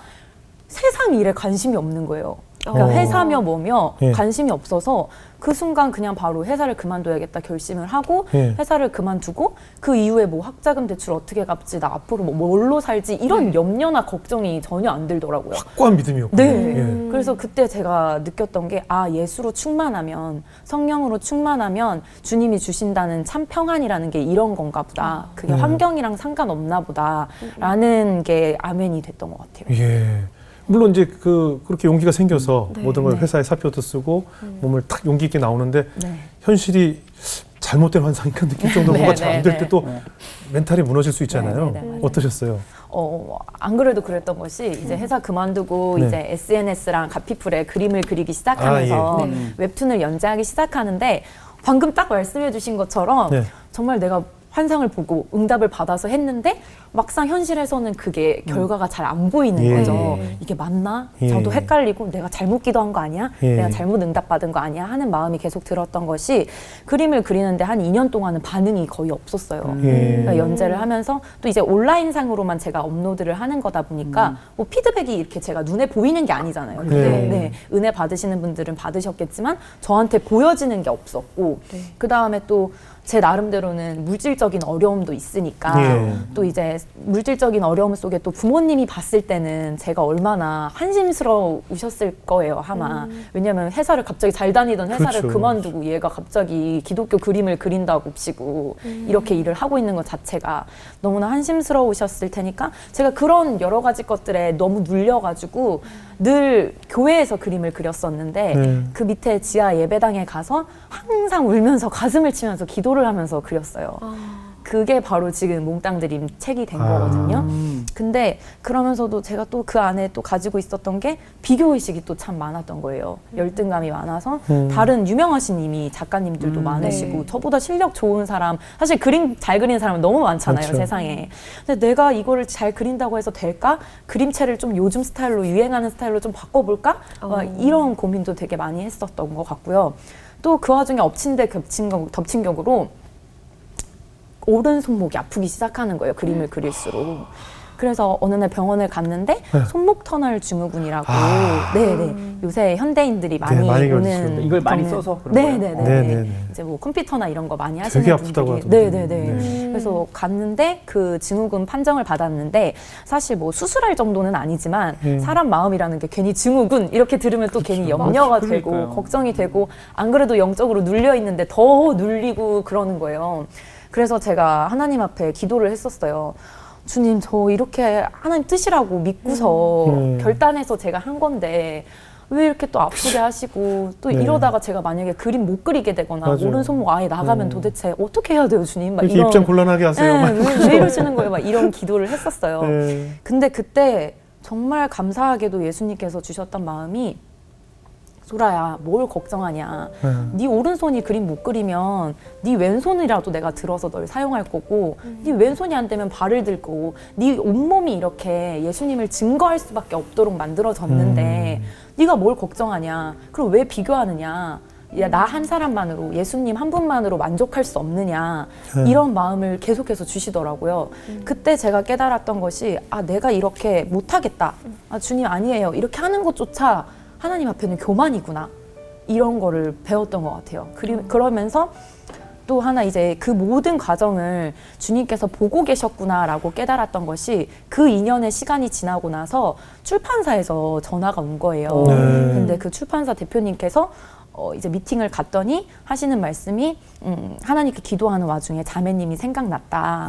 Speaker 4: 세상 일에 관심이 없는 거예요. 그러니까 회사며 뭐며
Speaker 1: 네.
Speaker 4: 관심이 없어서 그 순간 그냥 바로 회사를 그만둬야겠다 결심을 하고
Speaker 1: 네.
Speaker 4: 회사를 그만두고 그 이후에 뭐 학자금 대출 어떻게 갚지 나 앞으로 뭐 뭘로 살지 이런 염려나 걱정이 전혀 안 들더라고요.
Speaker 1: 확고한 믿음이었군요.
Speaker 4: 네.
Speaker 1: 예.
Speaker 4: 그래서 그때 제가 느꼈던 게 예수로 충만하면 성령으로 충만하면 주님이 주신다는 참 평안이라는 게 이런 건가 보다. 그게 환경이랑 상관없나 보다라는 게 아멘이 됐던 것 같아요.
Speaker 1: 예. 물론 이제 그렇게 용기가 생겨서 모든 걸
Speaker 4: 네.
Speaker 1: 회사에 사표도 쓰고 몸을 탁 용기 있게 나오는데
Speaker 4: 네.
Speaker 1: 현실이 잘못된 환상인가 느낄 정도로
Speaker 4: 네,
Speaker 1: 뭐가 잘 안 될
Speaker 4: 네,
Speaker 1: 때 또 멘탈이 무너질 수 있잖아요.
Speaker 4: 네, 네, 네,
Speaker 1: 어떠셨어요?
Speaker 4: 안 그래도 그랬던 것이 이제 회사 그만두고
Speaker 1: 네.
Speaker 4: 이제 SNS랑 가피풀에 그림을 그리기 시작하면서 웹툰을 연재하기 시작하는데 방금 딱 말씀해 주신 것처럼
Speaker 1: 네.
Speaker 4: 정말 내가 환상을 보고 응답을 받아서 했는데 막상 현실에서는 그게 결과가 잘 안 보이는
Speaker 1: 예.
Speaker 4: 거죠. 이게 맞나?
Speaker 1: 예.
Speaker 4: 저도 헷갈리고 내가 잘못 기도한 거 아니야?
Speaker 1: 예.
Speaker 4: 내가 잘못 응답받은 거 아니야? 하는 마음이 계속 들었던 것이 그림을 그리는데 한 2년 동안은 반응이 거의 없었어요.
Speaker 1: 예.
Speaker 4: 그러니까 연재를 하면서 또 이제 온라인상으로만 제가 업로드를 하는 거다 보니까 뭐 피드백이 이렇게 제가 눈에 보이는 게 아니잖아요. 네. 은혜 받으시는 분들은 받으셨겠지만 저한테 보여지는 게 없었고 그 다음에 또 제 나름대로는 물질적인 어려움도 있으니까
Speaker 1: 예.
Speaker 4: 또 이제 물질적인 어려움 속에 또 부모님이 봤을 때는 제가 얼마나 한심스러우셨을 거예요 아마. 왜냐하면 회사를 갑자기 잘 다니던 회사를
Speaker 1: 그렇죠.
Speaker 4: 그만두고 얘가 갑자기 기독교 그림을 그린다고 치고 이렇게 일을 하고 있는 것 자체가 너무나 한심스러우셨을 테니까 제가 그런 여러 가지 것들에 너무 눌려가지고 늘 교회에서 그림을 그렸었는데 그 밑에 지하 예배당에 가서 항상 울면서 가슴을 치면서 기도를 하면서 그렸어요. 그게 바로 지금 몽땅 드림 책이 된 거거든요. 근데 그러면서도 제가 또 그 안에 또 가지고 있었던 게 비교의식이 또 참 많았던 거예요. 열등감이 많아서 다른 유명하신 이미 작가님들도 많으시고 저보다 실력 좋은 사람, 사실 그림 잘 그리는 사람은 너무 많잖아요.
Speaker 1: 그렇죠.
Speaker 4: 세상에. 근데 내가 이거를 잘 그린다고 해서 될까? 그림체를 좀 요즘 스타일로 유행하는 스타일로 좀 바꿔볼까? 막 이런 고민도 되게 많이 했었던 것 같고요. 또 그 와중에 덮친 격으로 오른 손목이 아프기 시작하는 거예요. 그림을 그릴수록. 그래서 어느 날 병원을 갔는데 손목 터널 증후군이라고 네네 요새 현대인들이 많이
Speaker 1: 많이
Speaker 4: 오는
Speaker 1: 겪으시죠.
Speaker 3: 이걸 많이
Speaker 4: 병-
Speaker 3: 써서 그런 거예요?
Speaker 4: 네네네
Speaker 1: 네네네.
Speaker 4: 이제 뭐 컴퓨터나 이런 거 많이 하시는
Speaker 1: 되게 아프다고
Speaker 4: 분들이
Speaker 1: 하던데.
Speaker 4: 네네네 그래서 갔는데 그 증후군 판정을 받았는데 사실 뭐 수술할 정도는 아니지만 사람 마음이라는 게 괜히 증후군 이렇게 들으면 또 괜히 염려가 되고
Speaker 3: 그러니까요.
Speaker 4: 걱정이 되고 안 그래도 영적으로 눌려 있는데 더 눌리고 그러는 거예요. 그래서 제가 하나님 앞에 기도를 했었어요. 주님, 저 이렇게 하나님 뜻이라고 믿고서 결단해서 제가 한 건데 왜 이렇게 또 아프게 하시고 또
Speaker 1: 네.
Speaker 4: 이러다가 제가 만약에 그림 못 그리게 되거나
Speaker 1: 맞아요.
Speaker 4: 오른손목 아예 나가면 도대체 어떻게 해야 돼요, 주님? 막
Speaker 1: 이렇게 입장 곤란하게 하세요.
Speaker 4: 네,
Speaker 1: 막
Speaker 4: 왜 이러시는 거예요? 막 이런 기도를 했었어요.
Speaker 1: 네.
Speaker 4: 근데 그때 정말 감사하게도 예수님께서 주셨던 마음이 소라야, 뭘 걱정하냐. 네 오른손이 그림 못 그리면 네 왼손이라도 내가 들어서 널 사용할 거고 네 왼손이 안 되면 발을 들 거고 네 온몸이 이렇게 예수님을 증거할 수밖에 없도록 만들어졌는데 네가 뭘 걱정하냐. 그리고 왜 비교하느냐. 야, 나 한 사람만으로 예수님 한 분만으로 만족할 수 없느냐 이런 마음을 계속해서 주시더라고요. 그때 제가 깨달았던 것이 아 내가 이렇게 못하겠다. 아 주님 아니에요. 이렇게 하는 것조차 하나님 앞에는 교만이구나. 이런 거를 배웠던 것 같아요. 그러면서 또 하나 이제 그 모든 과정을 주님께서 보고 계셨구나라고 깨달았던 것이 그 2년의 시간이 지나고 나서 출판사에서 전화가 온 거예요.
Speaker 1: 네.
Speaker 4: 근데 그 출판사 대표님께서 이제 미팅을 갔더니 하시는 말씀이 하나님께 기도하는 와중에 자매님이 생각났다.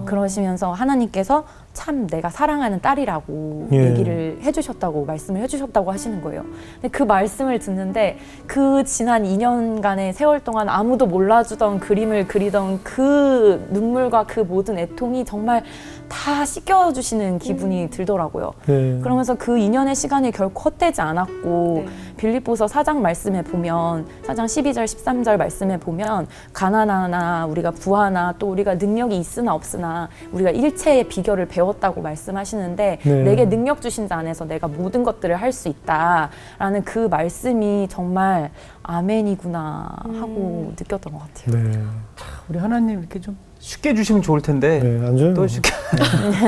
Speaker 4: 그러시면서 하나님께서 참 내가 사랑하는 딸이라고
Speaker 1: 예.
Speaker 4: 얘기를 해주셨다고 말씀을 해주셨다고 하시는 거예요. 근데 그 말씀을 듣는데 그 지난 2년간의 세월 동안 아무도 몰라주던 그림을 그리던 그 눈물과 그 모든 애통이 정말 다 씻겨주시는 기분이 들더라고요.
Speaker 1: 네.
Speaker 4: 그러면서 그 2년의 시간이 결코 헛되지 않았고 빌립보서 4장 말씀에 보면 4장 12절 13절 말씀에 보면 가난하나 우리가 부하나 또 우리가 능력이 있으나 없으나 우리가 일체의 비결을 배웠다고 말씀하시는데
Speaker 1: 네.
Speaker 4: 내게 능력 주신 자 안에서 내가 모든 것들을 할 수 있다라는 그 말씀이 정말 아멘이구나 하고 느꼈던 것 같아요.
Speaker 1: 네.
Speaker 3: 우리 하나님 이렇게 좀 쉽게 주시면 좋을 텐데
Speaker 1: 네, 안 줘요.
Speaker 3: 또 쉽게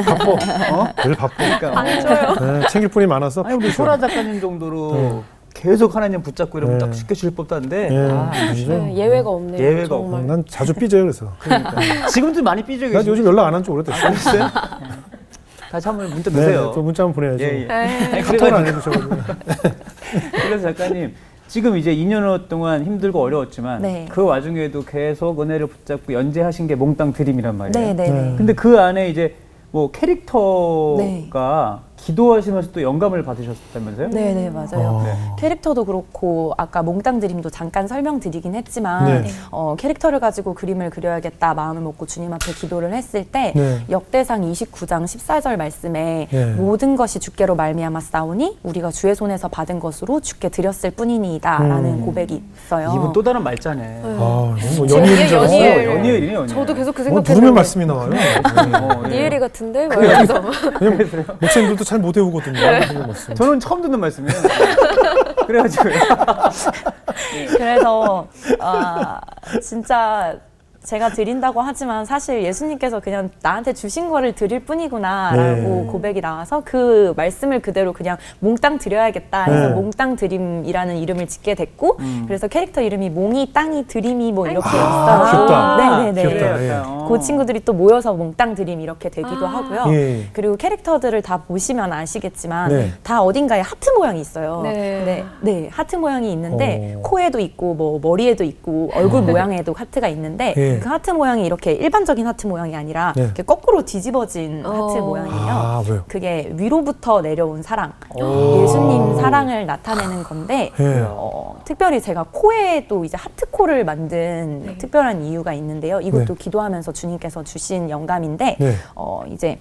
Speaker 1: 바빠. 늘 바빠.
Speaker 3: 그러니까
Speaker 1: 네, 챙길 분이 많아서.
Speaker 3: 아니 우리 소라 작가님 정도로 계속 하나님 붙잡고 이러면
Speaker 1: 네.
Speaker 3: 딱 쉽게 주실 법도 한데
Speaker 1: 네,
Speaker 3: 아,
Speaker 1: 안 줘.
Speaker 2: 네, 예외가 없네요.
Speaker 3: 예외가
Speaker 2: 정말.
Speaker 1: 난 자주 삐져요, 그래서.
Speaker 3: 지금도 많이 삐져
Speaker 1: 난
Speaker 3: 계시죠?
Speaker 1: 요즘 연락 안 한 지 오래됐어요.
Speaker 3: 글쎄요? 다시 한번 문자
Speaker 1: 네,
Speaker 3: 주세요.
Speaker 1: 또 문자 한번 보내야죠.
Speaker 3: 예, 예. 아니,
Speaker 1: 카톡을 안
Speaker 3: 그래가지고
Speaker 1: 해주셔가지고.
Speaker 3: 그래서 작가님 지금 이제 2년 동안 힘들고 어려웠지만
Speaker 4: 네.
Speaker 3: 그 와중에도 계속 은혜를 붙잡고 연재하신 게 몽땅 드림이란 말이에요.
Speaker 4: 네네네.
Speaker 3: 근데 그 안에 이제 뭐 캐릭터가 기도하시면서 또 영감을 받으셨다면서요?
Speaker 4: 네네 맞아요.
Speaker 1: 네.
Speaker 4: 캐릭터도 그렇고 아까 몽땅 드림도 잠깐 설명드리긴 했지만
Speaker 1: 네.
Speaker 4: 캐릭터를 가지고 그림을 그려야겠다 마음을 먹고 주님 앞에 기도를 했을 때
Speaker 1: 네.
Speaker 4: 역대상 29장 14절 말씀에
Speaker 1: 네.
Speaker 4: 모든 것이 주께로 말미암아 싸우니 우리가 주의 손에서 받은 것으로 주께 드렸을 뿐이니이다 라는 고백이 있어요.
Speaker 3: 이분 또 다른 말자네.
Speaker 1: 아, 뭐
Speaker 2: 제
Speaker 1: 연예인 줄 알았어.
Speaker 2: 연예인.
Speaker 3: 연예인이네, 연예인.
Speaker 2: 저도 계속 그
Speaker 1: 뭐 누르면
Speaker 2: 생각했는데
Speaker 1: 말씀이 나와요.
Speaker 3: 예.
Speaker 2: 니엘이 같은데? 막 이러면서.
Speaker 1: 왜냐면 목사님들도 잘 못 외우거든요. 그 말씀.
Speaker 3: 저는 처음 듣는 말씀이에요. 그래가지고
Speaker 4: 그래서 진짜 제가 드린다고 하지만 사실 예수님께서 그냥 나한테 주신 거를 드릴 뿐이구나 라고
Speaker 1: 네.
Speaker 4: 고백이 나와서 그 말씀을 그대로 그냥 몽땅 드려야겠다 해서
Speaker 1: 네.
Speaker 4: 몽땅 드림이라는 이름을 짓게 됐고 그래서 캐릭터 이름이 몽이 땅이 드림이 뭐 이렇게
Speaker 1: 아,
Speaker 4: 있어요.
Speaker 1: 귀엽다.
Speaker 4: 네네네.
Speaker 1: 귀엽다. 예.
Speaker 4: 그 친구들이 또 모여서 몽땅 드림 이렇게 되기도 하고요.
Speaker 1: 예.
Speaker 4: 그리고 캐릭터들을 다 보시면 아시겠지만
Speaker 1: 네.
Speaker 4: 다 어딘가에 하트 모양이 있어요.
Speaker 2: 네.
Speaker 4: 네, 하트 모양이 있는데
Speaker 1: 오.
Speaker 4: 코에도 있고 뭐 머리에도 있고 얼굴 모양에도 하트가 있는데
Speaker 1: 예.
Speaker 4: 그 하트 모양이 이렇게 일반적인 하트 모양이 아니라
Speaker 1: 네.
Speaker 4: 이렇게 거꾸로 뒤집어진 하트 모양이에요.
Speaker 1: 아, 왜요?
Speaker 4: 그게 위로부터 내려온 사랑,
Speaker 1: 오.
Speaker 4: 예수님 사랑을 나타내는 건데
Speaker 1: 예.
Speaker 4: 특별히 제가 코에 또 이제 하트 코를 만든 특별한 이유가 있는데요. 이것도
Speaker 1: 네.
Speaker 4: 기도하면서 주님께서 주신 영감인데
Speaker 1: 네.
Speaker 4: 이제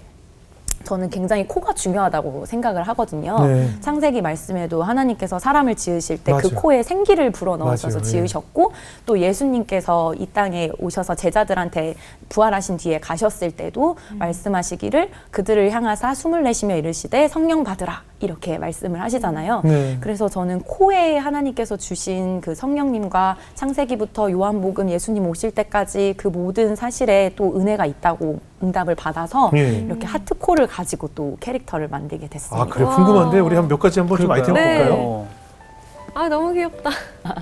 Speaker 4: 저는 굉장히 코가 중요하다고 생각을 하거든요.
Speaker 1: 네.
Speaker 4: 창세기 말씀에도 하나님께서 사람을 지으실 때 그
Speaker 1: 맞아요.
Speaker 4: 코에 생기를 불어넣으셔서
Speaker 1: 맞아요. 예.
Speaker 4: 지으셨고 또 예수님께서 이 땅에 오셔서 제자들한테 부활하신 뒤에 가셨을 때도 말씀하시기를 그들을 향하사 숨을 내쉬며 이르시되 성령 받으라 이렇게 말씀을 하시잖아요.
Speaker 1: 네.
Speaker 4: 그래서 저는 코에 하나님께서 주신 그 성령님과 창세기부터 요한복음 예수님 오실 때까지 그 모든 사실에 또 은혜가 있다고 응답을 받아서
Speaker 1: 예.
Speaker 4: 이렇게 하트코를 가지고 또 캐릭터를 만들게 됐습니다.
Speaker 1: 아, 그래
Speaker 2: 와.
Speaker 1: 궁금한데 우리 한 몇 가지 한번 좀 아이템
Speaker 2: 네.
Speaker 1: 볼까요?
Speaker 3: 어.
Speaker 2: 아, 너무 귀엽다.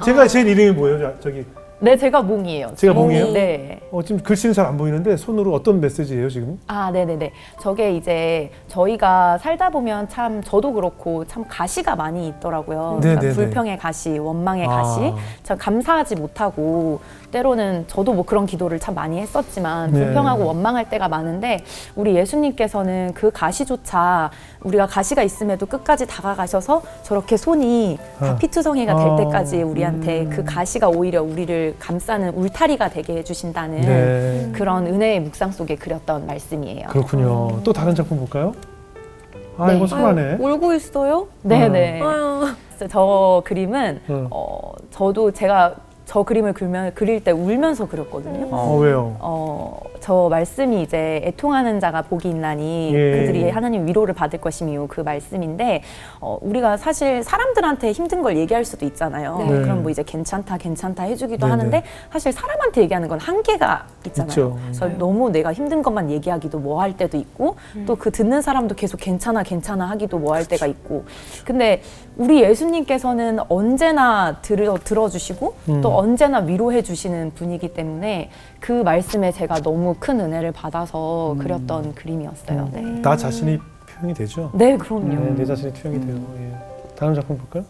Speaker 1: 제가 제 이름이 뭐예요? 저기
Speaker 4: 네, 제가 몽이에요.
Speaker 1: 제가 몽이에요?
Speaker 4: 네.
Speaker 1: 지금 글씨는 잘 안 보이는데 손으로 어떤 메시지예요 지금?
Speaker 4: 아, 네네네. 저게 이제 저희가 살다 보면 참 저도 그렇고 참 가시가 많이 있더라고요.
Speaker 1: 네네네.
Speaker 4: 그러니까 불평의 가시, 원망의
Speaker 1: 아.
Speaker 4: 가시. 참 감사하지 못하고 때로는 저도 뭐 그런 기도를 참 많이 했었지만
Speaker 1: 네.
Speaker 4: 불평하고 원망할 때가 많은데 우리 예수님께서는 그 가시조차 우리가 가시가 있음에도 끝까지 다가가셔서 저렇게 손이 다
Speaker 1: 아.
Speaker 4: 피투성이가 될
Speaker 1: 아.
Speaker 4: 때까지 우리한테 그 가시가 오히려 우리를 감싸는 울타리가 되게 해주신다는
Speaker 1: 네.
Speaker 4: 그런 은혜의 묵상 속에 그렸던 말씀이에요.
Speaker 1: 그렇군요. 또 다른 작품 볼까요? 아
Speaker 4: 네.
Speaker 1: 이거 손하네.
Speaker 2: 아유, 울고 있어요?
Speaker 4: 네네.
Speaker 2: 아유.
Speaker 4: 저 그림은
Speaker 1: 어.
Speaker 4: 저도 제가 저 그림을 그릴 때 울면서 그렸거든요.
Speaker 1: 왜요?
Speaker 4: 저 말씀이 이제 애통하는 자가 복이 있나니
Speaker 1: 예.
Speaker 4: 그들이 하나님 위로를 받을 것이며 그 말씀인데 우리가 사실 사람들한테 힘든 걸 얘기할 수도 있잖아요.
Speaker 2: 네.
Speaker 4: 그럼 뭐 이제 괜찮다 해주기도
Speaker 1: 네네.
Speaker 4: 하는데 사실 사람한테 얘기하는 건 한계가 있잖아요.
Speaker 1: 있죠.
Speaker 4: 그래서 너무 내가 힘든 것만 얘기하기도 뭐 할 때도 있고 또 그 듣는 사람도 계속 괜찮아 하기도 뭐 할 때가 있고 근데 우리 예수님께서는 언제나 들어주시고 또 언제나 위로해 주시는 분이기 때문에 그 말씀에 제가 너무 큰 은혜를 받아서 그렸던 그림이었어요. 네.
Speaker 1: 나 자신이 표현이 되죠?
Speaker 4: 네, 그럼요.
Speaker 1: 네, 내 자신이 투영이 돼요. 예. 다른 작품 볼까요?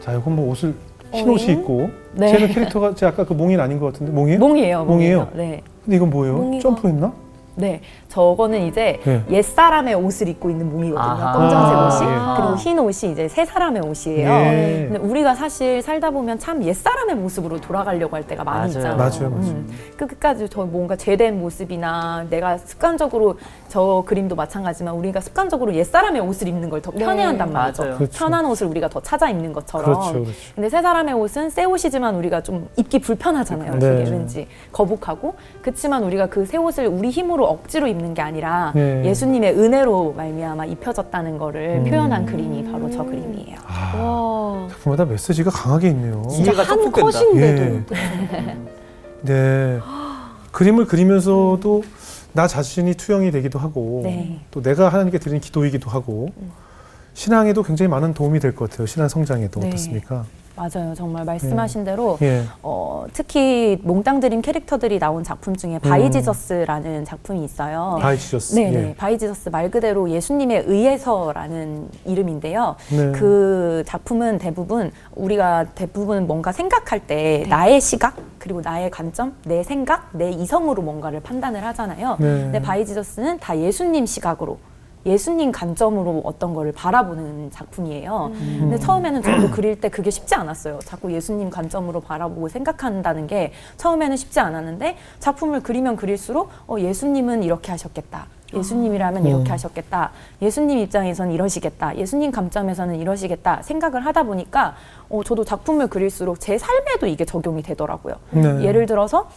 Speaker 1: 자, 이건 뭐 옷을 흰 옷이 입고
Speaker 4: 네.
Speaker 1: 쟤는 캐릭터가 제 아까 그 몽인 아닌 것 같은데 몽이에요?
Speaker 4: 몽이에요.
Speaker 1: 몽이에요?
Speaker 4: 네.
Speaker 1: 근데 이건 뭐예요?
Speaker 2: 몽이가-
Speaker 1: 점프했나?
Speaker 4: 네, 저거는 이제
Speaker 1: 네.
Speaker 4: 옛사람의 옷을 입고 있는 몽이거든요.
Speaker 3: 아하.
Speaker 4: 검정색
Speaker 1: 아,
Speaker 4: 옷이.
Speaker 1: 예.
Speaker 4: 그리고 흰 옷이 이제 새 사람의 옷이에요.
Speaker 1: 예.
Speaker 4: 근데 우리가 사실 살다 보면 참 옛사람의 모습으로 돌아가려고 할 때가 많이
Speaker 3: 맞아요.
Speaker 4: 있잖아요.
Speaker 1: 맞아요.
Speaker 4: 끝까지 저 뭔가 제된 모습이나 내가 습관적으로 저 그림도 마찬가지지만 우리가 습관적으로 옛사람의 옷을 입는 걸 더
Speaker 2: 네.
Speaker 4: 편해한단 말이죠.
Speaker 3: 맞아요.
Speaker 1: 그렇죠.
Speaker 4: 편한 옷을 우리가 더 찾아 입는 것처럼.
Speaker 1: 그렇죠, 그렇죠.
Speaker 4: 근데 새 사람의 옷은 새 옷이지만 우리가 좀 입기 불편하잖아요.
Speaker 1: 네.
Speaker 4: 되게 왠지 거북하고. 그렇지만 우리가 그 새 옷을 우리 힘으로 억지로 입는 게 아니라
Speaker 1: 네.
Speaker 4: 예수님의 은혜로 말미암아 입혀졌다는 거를
Speaker 1: 음.
Speaker 4: 표현한 그림이 바로 저 그림이에요.
Speaker 1: 아,
Speaker 2: 와.
Speaker 1: 작품마다 메시지가 강하게 있네요.
Speaker 3: 이해가
Speaker 2: 한
Speaker 3: 쏙쏙 된다.
Speaker 2: 컷인데도.
Speaker 1: 네. 그림을 그리면서도 나 자신이 투영이 되기도 하고
Speaker 4: 네.
Speaker 1: 또 내가 하나님께 드리는 기도이기도 하고 신앙에도 굉장히 많은 도움이 될 것 같아요. 신앙 성장에도
Speaker 4: 네.
Speaker 1: 어떻습니까?
Speaker 4: 맞아요. 정말 말씀하신 대로
Speaker 1: 예.
Speaker 4: 특히 몽땅 드림 캐릭터들이 나온 작품 중에 바이지저스라는 작품이 있어요.
Speaker 1: 바이 지저스.
Speaker 4: 네네.
Speaker 1: 예.
Speaker 4: 바이지저스 말 그대로 예수님에 의해서라는 이름인데요.
Speaker 1: 네.
Speaker 4: 그 작품은 우리가 대부분 뭔가 생각할 때 나의 시각 그리고 나의 관점, 내 생각, 내 이성으로 뭔가를 판단을 하잖아요.
Speaker 1: 네.
Speaker 4: 근데 바이지저스는 다 예수님 시각으로 예수님 관점으로 어떤 거를 바라보는 작품이에요. 근데 처음에는 저도 그릴 때 그게 쉽지 않았어요. 자꾸 예수님 관점으로 바라보고 생각한다는 게 처음에는 쉽지 않았는데 작품을 그리면 그릴수록 예수님은 이렇게 하셨겠다. 예수님이라면 이렇게 하셨겠다. 예수님 입장에서는 이러시겠다. 예수님 관점에서는 이러시겠다. 생각을 하다 보니까 저도 작품을 그릴수록 제 삶에도 이게 적용이 되더라고요.
Speaker 1: 네.
Speaker 4: 예를 들어서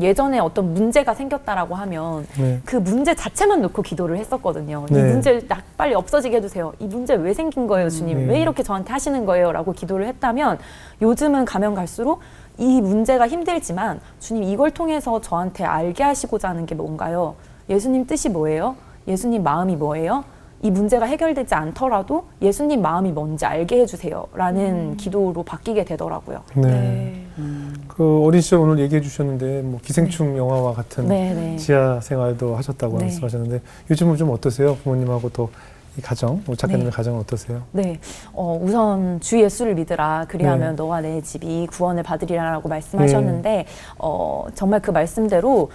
Speaker 4: 예전에 어떤 문제가 생겼다라고 하면
Speaker 1: 네.
Speaker 4: 그 문제 자체만 놓고 기도를 했었거든요. 이
Speaker 1: 네.
Speaker 4: 문제 빨리 없어지게 해주세요. 이 문제 왜 생긴 거예요, 주님?
Speaker 1: 네.
Speaker 4: 왜 이렇게 저한테 하시는 거예요? 라고 기도를 했다면 요즘은 가면 갈수록 이 문제가 힘들지만 주님 이걸 통해서 저한테 알게 하시고자 하는 게 뭔가요? 예수님 뜻이 뭐예요? 예수님 마음이 뭐예요? 이 문제가 해결되지 않더라도 예수님 마음이 뭔지 알게 해주세요. 라는 기도로 바뀌게 되더라고요.
Speaker 1: 네. 그 어린 시절 오늘 얘기해 주셨는데 뭐 기생충 영화와 같은
Speaker 4: 네.
Speaker 1: 지하 생활도 하셨다고
Speaker 4: 네.
Speaker 1: 말씀하셨는데 요즘은 좀 어떠세요? 부모님하고 또 이 가정, 우리 작가님의
Speaker 4: 네.
Speaker 1: 가정은 어떠세요?
Speaker 4: 네, 우선 주 예수를 믿으라. 그리하면
Speaker 1: 네.
Speaker 4: 너와 내 집이 구원을 받으리라라고 말씀하셨는데 정말 그 말씀대로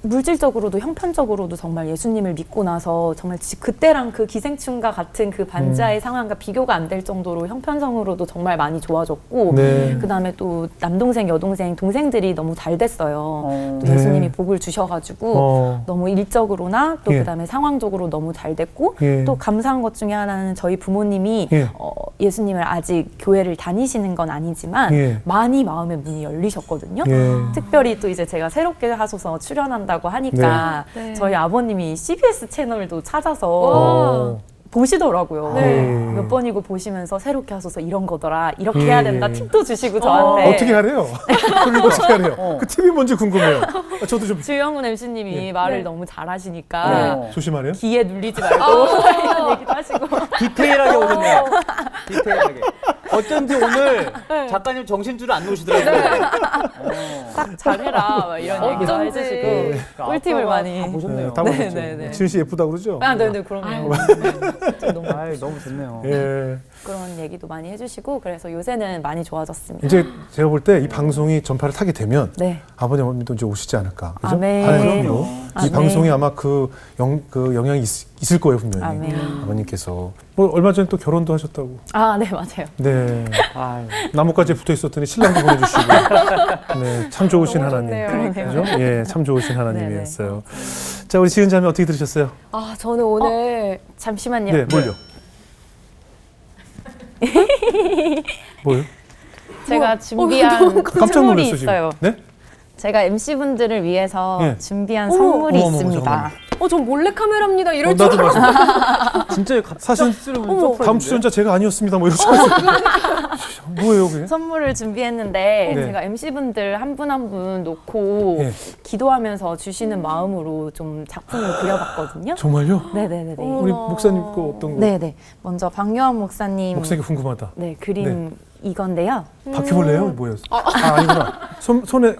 Speaker 4: 물질적으로도 형편적으로도 정말 예수님을 믿고 나서 정말 그때랑 그 기생충과 같은 그 반자의 상황과 비교가 안 될 정도로 형편성으로도 정말 많이 좋아졌고
Speaker 1: 네.
Speaker 4: 그다음에 또 남동생, 여동생, 동생들이 너무 잘 됐어요. 또
Speaker 1: 네.
Speaker 4: 예수님이 복을 주셔가지고 너무 일적으로나 또
Speaker 1: 예.
Speaker 4: 그다음에 상황적으로 너무 잘 됐고
Speaker 1: 예.
Speaker 4: 또 감사한 것 중에 하나는 저희 부모님이
Speaker 1: 예.
Speaker 4: 예수님을 아직 교회를 다니시는 건 아니지만
Speaker 1: 예.
Speaker 4: 많이 마음의 문이 열리셨거든요.
Speaker 1: 예.
Speaker 4: 특별히 또 이제 제가 새롭게 하소서 출연한다고 하니까
Speaker 2: 네.
Speaker 4: 저희 아버님이 CBS 채널도 찾아서
Speaker 1: 어.
Speaker 4: 보시더라고요.
Speaker 2: 네.
Speaker 4: 몇 번이고 보시면서 새롭게 하소서 이런 거더라. 이렇게
Speaker 1: 예.
Speaker 4: 해야 된다. 팁도 주시고 저한테.
Speaker 1: 어떻게 하래요? 어떻게 하래요? 그 팁이 뭔지 궁금해요. 저도 좀
Speaker 4: 주영훈 MC님이 말을 너무 잘하시니까
Speaker 3: 네.
Speaker 1: 조심하래요.
Speaker 4: 귀에 눌리지 말고 이런 얘기도 하시고.
Speaker 3: 디테일하게 오셨네요. 디테일하게. 어쩐지 오늘
Speaker 2: 네.
Speaker 3: 작가님 정신줄을 안 놓으시더라고요.
Speaker 4: 딱 잘해라 막 이런 얘기도
Speaker 2: 어쩐지.
Speaker 4: 해주시고 꿀팁을 많이.
Speaker 3: 다 보셨네요.
Speaker 1: 다 보셨죠.
Speaker 4: 네.
Speaker 1: 지은 씨 예쁘다고 그러죠?
Speaker 4: 아, 네네 그럼요. 너무
Speaker 3: 아이, 너무 좋네요.
Speaker 1: 예.
Speaker 4: 그런 얘기도 많이 해주시고 그래서 요새는 많이 좋아졌습니다.
Speaker 1: 이제 제가 볼 때 이 방송이 전파를 타게 되면
Speaker 4: 네.
Speaker 1: 아버님 어머니도 이제 오시지 않을까. 그죠?
Speaker 4: 아멘.
Speaker 1: 하나님으로. 이
Speaker 4: 아멘.
Speaker 1: 방송이 아마 그 영향이 있을 거예요, 분명히.
Speaker 4: 아멘.
Speaker 1: 아버님께서. 뭐 얼마 전에 또 결혼도 하셨다고.
Speaker 4: 아, 네 맞아요.
Speaker 1: 네.
Speaker 3: 아유.
Speaker 1: 나뭇가지에 붙어 있었더니 신랑도 보내주시고. 네. 참 좋으신
Speaker 2: 너무
Speaker 1: 하나님.
Speaker 2: 좋네요.
Speaker 1: 그죠? 예, 참 좋으신 하나님이었어요. 자, 우리 지은 자매 어떻게 들으셨어요?
Speaker 2: 아, 저는 오늘
Speaker 4: 잠시만요.
Speaker 1: 네, 뭘요? 뭐요?
Speaker 4: 제가 준비한
Speaker 1: 깜짝
Speaker 4: 선물이
Speaker 1: 놀랐어,
Speaker 4: 있어요.
Speaker 1: 지금. 네?
Speaker 4: 제가 MC분들을 위해서
Speaker 1: 예.
Speaker 4: 준비한
Speaker 2: 어머.
Speaker 4: 선물이
Speaker 1: 어머, 어머,
Speaker 4: 있습니다.
Speaker 1: 잠깐만요.
Speaker 2: 전 몰래카메라입니다. 이럴 줄
Speaker 1: 나도
Speaker 2: 알았어요.
Speaker 1: 봤어.
Speaker 3: 진짜
Speaker 1: 사실
Speaker 2: 어머.
Speaker 1: 다음 출연자 제가 아니었습니다. 뭐 이러고 뭐예요, 그게?
Speaker 4: 선물을 준비했는데
Speaker 1: 네.
Speaker 4: 제가 MC분들 한 분 한 분 놓고
Speaker 1: 예.
Speaker 4: 기도하면서 주시는 마음으로 좀 작품을 그려봤거든요.
Speaker 1: 정말요?
Speaker 4: 네네네.
Speaker 1: 우리 목사님 거 어떤 거?
Speaker 4: 네네. 먼저 박요한 목사님
Speaker 1: 목사님 궁금하다.
Speaker 4: 네, 그림 이건데요.
Speaker 1: 바퀴벌레요? 뭐예요? 아니구나. 손에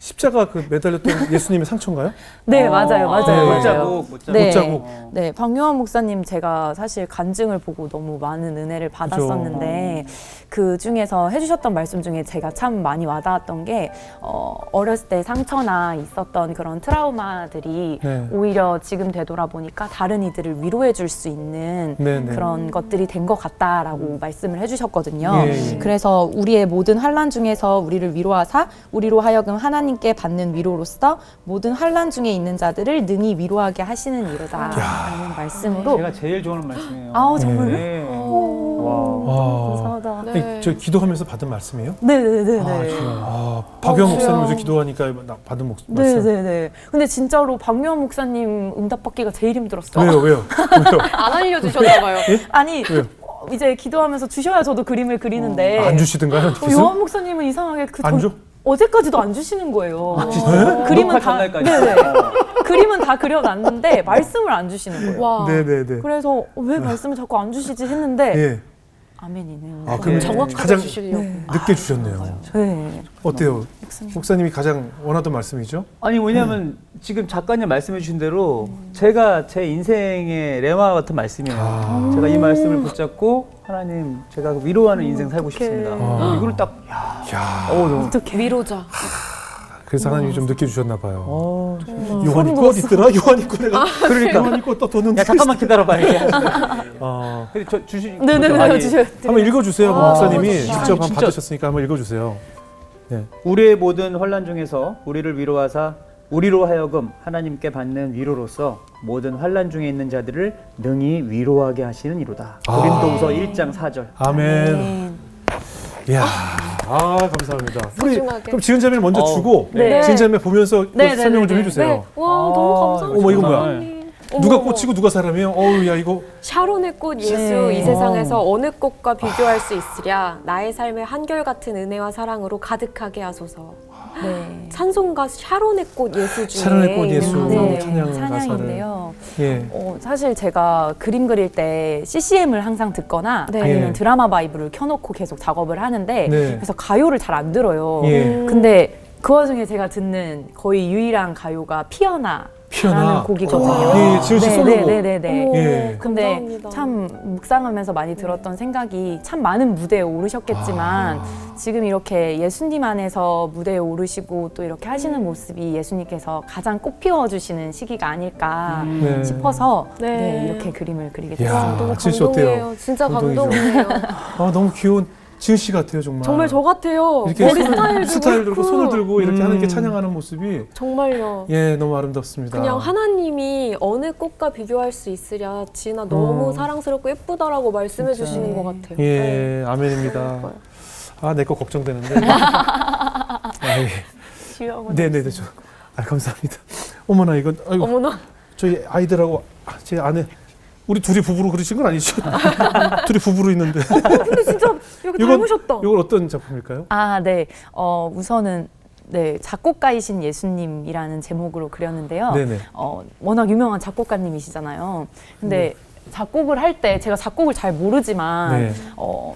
Speaker 1: 십자가 그 매달렸던 예수님의 상처인가요?
Speaker 4: 네, 맞아요. 맞아요.
Speaker 1: 네.
Speaker 4: 맞아요.
Speaker 3: 못자고.
Speaker 4: 네.
Speaker 1: 못자국.
Speaker 4: 네, 박요한 목사님 제가 사실 간증을 보고 너무 많은 은혜를 받았었는데 그 중에서 해주셨던 말씀 중에 제가 참 많이 와닿았던 게 어렸을 때 상처나 있었던 그런 트라우마들이
Speaker 1: 네.
Speaker 4: 오히려 지금 되돌아보니까 다른 이들을 위로해 줄 수 있는
Speaker 1: 네, 네.
Speaker 4: 그런 것들이 된 것 같다라고 말씀을 해주셨거든요.
Speaker 1: 예, 예.
Speaker 4: 그래서 우리의 모든 환난 중에서 우리를 위로하사 우리로 하여금 하나님께 받는 위로로서 모든 환난 중에 있는 자들을 능히 위로하게 하시는 이로다라는 말씀으로.
Speaker 3: 제가 제일 좋아하는 말씀이에요.
Speaker 4: 아우 정말요?
Speaker 3: 네. 와.
Speaker 1: 와.
Speaker 4: 감사하다.
Speaker 2: 네.
Speaker 1: 저 기도하면서 받은 말씀이에요?
Speaker 4: 네네네.
Speaker 1: 박영 목사님
Speaker 4: 주여.
Speaker 1: 요새 기도하니까 받은 말씀.
Speaker 4: 네네네. 근데 진짜로 박요한 목사님 응답받기가 제일 힘들었어요.
Speaker 1: 왜요?
Speaker 2: 안 알려주셨나 봐요.
Speaker 4: 아니
Speaker 1: 왜요?
Speaker 4: 이제 기도하면서 주셔야 저도 그림을 그리는데
Speaker 1: 안 주시든가요?
Speaker 4: 요한 목사님은 이상하게
Speaker 1: 안 줘?
Speaker 4: 어제까지도 안 주시는 거예요. 그림은
Speaker 3: 녹화
Speaker 4: 다
Speaker 3: 전날까지.
Speaker 4: 네네. 그림은 다 그려놨는데 말씀을 안 주시는 거예요.
Speaker 2: 와.
Speaker 1: 네네네.
Speaker 4: 그래서 왜 말씀을 자꾸 안 주시지 했는데
Speaker 1: 예.
Speaker 4: 아멘이네요.
Speaker 1: 아, 그럼
Speaker 2: 정확하게
Speaker 1: 가장
Speaker 2: 주시려고.
Speaker 1: 늦게 주셨네요.
Speaker 4: 네.
Speaker 1: 어때요? 목사님이 가장 원하던 말씀이죠?
Speaker 3: 아니 왜냐하면 지금 작가님 말씀해 주신 대로 제가 제 인생의 레마 같은 말씀이에요. 제가 이 말씀을 붙잡고 하나님 제가 위로하는 인생 살고 싶습니다. 이걸 딱
Speaker 1: 야.
Speaker 3: 너무
Speaker 4: 어떻게
Speaker 2: 위로자.
Speaker 1: 그래서 하나님이 좀 늦게 주셨나 봐요.
Speaker 3: 정말.
Speaker 1: 요한이 꽃 있더라? 요한이 꽃 내가
Speaker 3: 그러니까.
Speaker 1: 요한이 꽃 또 도는
Speaker 3: 야 잠깐만 기다려봐 이렇게.
Speaker 1: 어.
Speaker 3: 근데 저 주시.
Speaker 4: 네네네
Speaker 3: 아니,
Speaker 4: 주셔야
Speaker 1: 한번 읽어주세요. 목사님이
Speaker 3: 진짜.
Speaker 1: 직접
Speaker 3: 아니,
Speaker 1: 한번
Speaker 3: 진짜.
Speaker 1: 받으셨으니까 한번 읽어주세요. 네.
Speaker 3: 우리의 모든 환난 중에서 우리를 위로하사 우리로 하여금 하나님께 받는 위로로서 모든 환난 중에 있는 자들을 능히 위로하게 하시는 이로다. 고린도후서 1장 4절.
Speaker 1: 아멘. 이야, 감사합니다. 우리
Speaker 2: 소중하게.
Speaker 1: 그럼 지은 자매를 먼저 주고
Speaker 3: 네.
Speaker 1: 지은 자매 보면서 또
Speaker 4: 네, 네,
Speaker 1: 설명을
Speaker 4: 네,
Speaker 1: 좀
Speaker 4: 네.
Speaker 1: 해주세요.
Speaker 2: 네. 와, 너무 감사합니다.
Speaker 1: 어머, 이거 뭐야?
Speaker 2: 어머,
Speaker 1: 누가
Speaker 2: 어머.
Speaker 1: 꽃이고 누가 사람이에요? 어우, 야 이거
Speaker 2: 샤론의 꽃 예수
Speaker 4: 네.
Speaker 2: 이 세상에서 어느 꽃과 비교할 수 있으랴 나의 삶을 한결같은 은혜와 사랑으로 가득하게 하소서.
Speaker 4: 네.
Speaker 2: 찬송가 샤론의 꽃 예수 중에
Speaker 1: 샤론의 꽃 예수
Speaker 2: 네.
Speaker 1: 찬양
Speaker 4: 찬양인데요.
Speaker 1: 예.
Speaker 4: 사실 제가 그림 그릴 때 CCM을 항상 듣거나
Speaker 2: 네.
Speaker 4: 아니면
Speaker 1: 예.
Speaker 4: 드라마 바이브를 켜놓고 계속 작업을 하는데
Speaker 1: 네.
Speaker 4: 그래서 가요를 잘 안 들어요.
Speaker 1: 예.
Speaker 4: 근데 그 와중에 제가 듣는 거의 유일한 가요가 피어나라는
Speaker 1: 피어나.
Speaker 4: 곡이거든요.
Speaker 1: 예, 지은 씨 솔로곡.
Speaker 4: 네네네.
Speaker 2: 어머,
Speaker 1: 예.
Speaker 4: 근데
Speaker 2: 감사합니다.
Speaker 4: 참 묵상하면서 많이 들었던 생각이 참 많은 무대에 오르셨겠지만 지금 이렇게 예수님 안에서 무대에 오르시고 또 이렇게 하시는 모습이 예수님께서 가장 꽃 피워주시는 시기가 아닐까
Speaker 1: 네.
Speaker 4: 싶어서
Speaker 2: 네.
Speaker 4: 네, 이렇게 그림을 그리게
Speaker 1: 이야.
Speaker 4: 됐습니다.
Speaker 2: 너무
Speaker 1: 지은 씨 어때요?
Speaker 2: 감동이에요. 진짜
Speaker 1: 감동이죠.
Speaker 2: 감동이에요.
Speaker 1: 너무 귀여운 지은 씨 같아요, 정말.
Speaker 2: 정말 저 같아요.
Speaker 1: 이렇게
Speaker 2: 머리 스타일도
Speaker 1: 스타일 들고
Speaker 2: 그렇고.
Speaker 1: 손을 들고 이렇게 하나님께 찬양하는 모습이
Speaker 2: 정말요.
Speaker 1: 예, 너무 아름답습니다.
Speaker 2: 그냥 하나님이 어느 꽃과 비교할 수 있으랴 지나 너무 사랑스럽고 예쁘다라고 말씀해
Speaker 1: 진짜.
Speaker 2: 주시는 것 같아요.
Speaker 1: 예,
Speaker 2: 네.
Speaker 1: 아멘입니다.
Speaker 2: 예뻐요.
Speaker 1: 내 거 걱정되는데. 예. 네네네. 감사합니다. 어머나, 이건, 아이고,
Speaker 2: 어머나.
Speaker 1: 저희 아이들하고 제 아내 우리 둘이 부부로 그리신 건 아니죠? 둘이 부부로 있는데.
Speaker 2: 근데 진짜 여기 닮으셨다.
Speaker 1: 이건 어떤 작품일까요?
Speaker 4: 아, 네. 우선은 네, 작곡가이신 예수님이라는 제목으로 그렸는데요.
Speaker 1: 네네.
Speaker 4: 워낙 유명한 작곡가님이시잖아요. 근데 작곡을 할 때 제가 작곡을 잘 모르지만
Speaker 1: 네.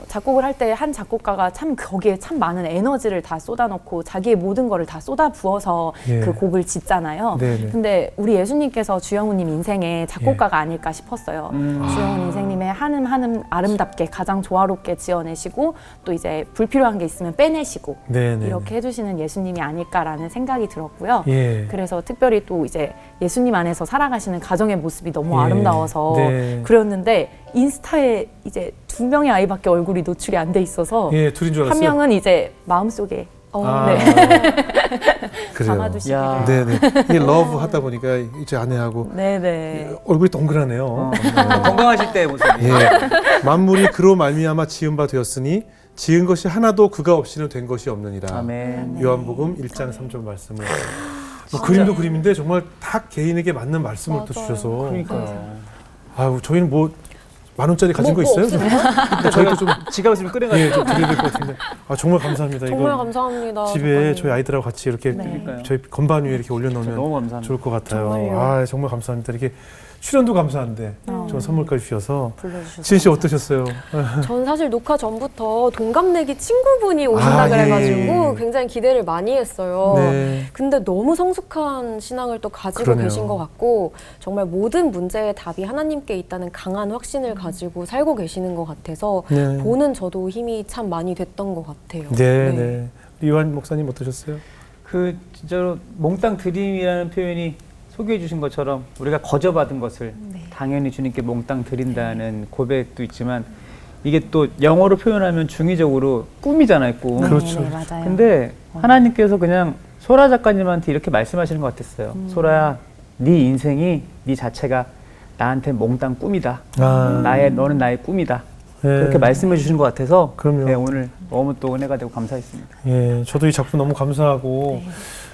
Speaker 4: 작곡을 할 때 한 작곡가가 참 거기에 참 많은 에너지를 다 쏟아놓고 자기의 모든 거를 다 쏟아 부어서
Speaker 1: 예.
Speaker 4: 그 곡을 짓잖아요.
Speaker 1: 네네.
Speaker 4: 근데 우리 예수님께서 주영우님 인생의 작곡가가 아닐까 싶었어요. 주영우 인생님의 한음 한음 아름답게 가장 조화롭게 지어내시고 또 이제 불필요한 게 있으면 빼내시고
Speaker 1: 네네.
Speaker 4: 이렇게 해주시는 예수님이 아닐까라는 생각이 들었고요.
Speaker 1: 예.
Speaker 4: 그래서 특별히 또 이제 예수님 안에서 살아가시는 가정의 모습이 너무
Speaker 1: 예.
Speaker 4: 아름다워서
Speaker 1: 네.
Speaker 4: 그렸는데 인스타에 이제 2명의 아이밖에 얼굴이 노출이 안 돼 있어서
Speaker 1: 예, 둘인 줄
Speaker 4: 한
Speaker 1: 알았어요.
Speaker 4: 명은 이제 마음속에
Speaker 1: 아,
Speaker 4: 네.
Speaker 1: 그래요.
Speaker 4: 담아두시기를.
Speaker 3: 야.
Speaker 1: 네네. 이게 러브 하다 보니까 이제 아내하고
Speaker 4: 네네.
Speaker 1: 얼굴이 동그라네요.
Speaker 3: 건강하실 때 모습이.
Speaker 1: 예. 만물이 그로 말미암아 지은 바 되었으니 지은 것이 하나도 그가 없이는 된 것이 없느니라.
Speaker 3: 아멘.
Speaker 1: 요한복음 1장 3절 말씀을. 뭐 그림도 그림인데 정말 다 개인에게 맞는 말씀을 또
Speaker 2: 맞아요.
Speaker 1: 주셔서.
Speaker 3: 그러니까요.
Speaker 1: 아유, 저희는 뭐 10,000원짜리 가진 거 있어요? 저희도 좀
Speaker 3: 지갑을 좀 꺼내가지고.
Speaker 1: 예, 좀 드려야 될 것 같은데. 아, 정말 감사합니다.
Speaker 2: 정말
Speaker 1: 이거
Speaker 2: 감사합니다.
Speaker 1: 집에
Speaker 2: 작가님.
Speaker 1: 저희 아이들하고 같이 이렇게
Speaker 3: 그러니까요.
Speaker 1: 저희 건반 위에 이렇게 올려놓으면
Speaker 3: 너무 감사합니다.
Speaker 1: 좋을 것 같아요.
Speaker 2: 정말요.
Speaker 1: 아, 정말 감사합니다. 이렇게 출연도 감사한데 좋은 선물까지 주셔서.
Speaker 4: 불러주셔서
Speaker 1: 지은 씨 어떠셨어요?
Speaker 2: 전 사실 녹화 전부터 동갑내기 친구분이 오신다
Speaker 1: 아,
Speaker 2: 그래가지고
Speaker 1: 예.
Speaker 2: 굉장히 기대를 많이 했어요.
Speaker 1: 네.
Speaker 2: 근데 너무 성숙한 신앙을 또 가지고
Speaker 1: 그러네요.
Speaker 2: 계신 것 같고 정말 모든 문제의 답이 하나님께 있다는 강한 확신을 가지고 살고 계시는 것 같아서
Speaker 1: 네.
Speaker 2: 보는 저도 힘이 참 많이 됐던 것 같아요.
Speaker 1: 네, 네. 이완 목사님 어떠셨어요?
Speaker 3: 그 진짜로 몽땅 드림이라는 표현이 소개해 주신 것처럼 우리가 거저받은 것을 당연히 주님께 몽땅 드린다는 고백도 있지만 이게 또 영어로 표현하면 중의적으로 꿈이잖아요, 꿈.
Speaker 1: 그렇죠.
Speaker 4: 네, 맞아요.
Speaker 3: 근데 하나님께서 그냥 소라 작가님한테 이렇게 말씀하시는 것 같았어요. 소라야, 네 인생이 네 자체가 나한테 몽땅 꿈이다. 너는 나의 꿈이다.
Speaker 1: 네.
Speaker 3: 그렇게 말씀해 주시는 것 같아서
Speaker 1: 그럼요.
Speaker 3: 네, 오늘 너무 또 은혜가 되고 감사했습니다.
Speaker 1: 예, 저도 이 작품 너무 감사하고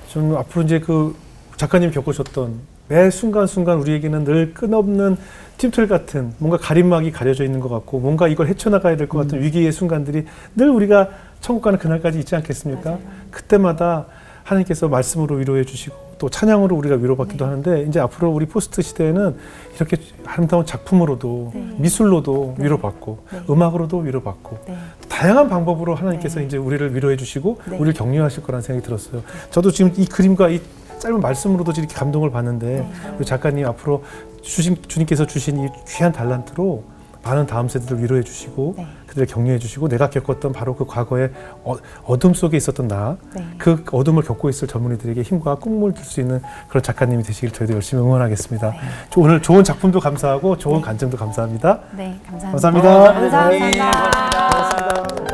Speaker 1: 좀 앞으로 이제 그 작가님 겪으셨던 매 순간순간 우리에게는 늘 끝없는 팀틀 같은 뭔가 가림막이 가려져 있는 것 같고 뭔가 이걸 헤쳐나가야 될 것 같은 위기의 순간들이 늘 우리가 천국 가는 그날까지 있지 않겠습니까? 그때마다 하나님께서 말씀으로 위로해 주시고 또 찬양으로 우리가 위로받기도 하는데 이제 앞으로 우리 포스트 시대에는 이렇게 아름다운 작품으로도 미술로도 위로받고 음악으로도 위로받고 다양한 방법으로 하나님께서 이제 우리를 위로해 주시고 우리를 격려하실 거라는 생각이 들었어요. 저도 지금 이 그림과 이 짧은 말씀으로도 이렇게 감동을 받는데 우리 작가님 앞으로 주님께서 주신 이 귀한 달란트로 많은 다음 세대들을 위로해 주시고 그들을 격려해 주시고 내가 겪었던 바로 그 과거의 어둠 속에 있었던 그 어둠을 겪고 있을 젊은이들에게 힘과 꿈을 줄 수 있는 그런 작가님이 되시길 저희도 열심히 응원하겠습니다. 오늘 좋은 작품도 감사하고 좋은 간증도 감사합니다.
Speaker 4: 네, 감사합니다.
Speaker 1: 감사합니다.
Speaker 2: 감사합니다.
Speaker 3: 고맙습니다.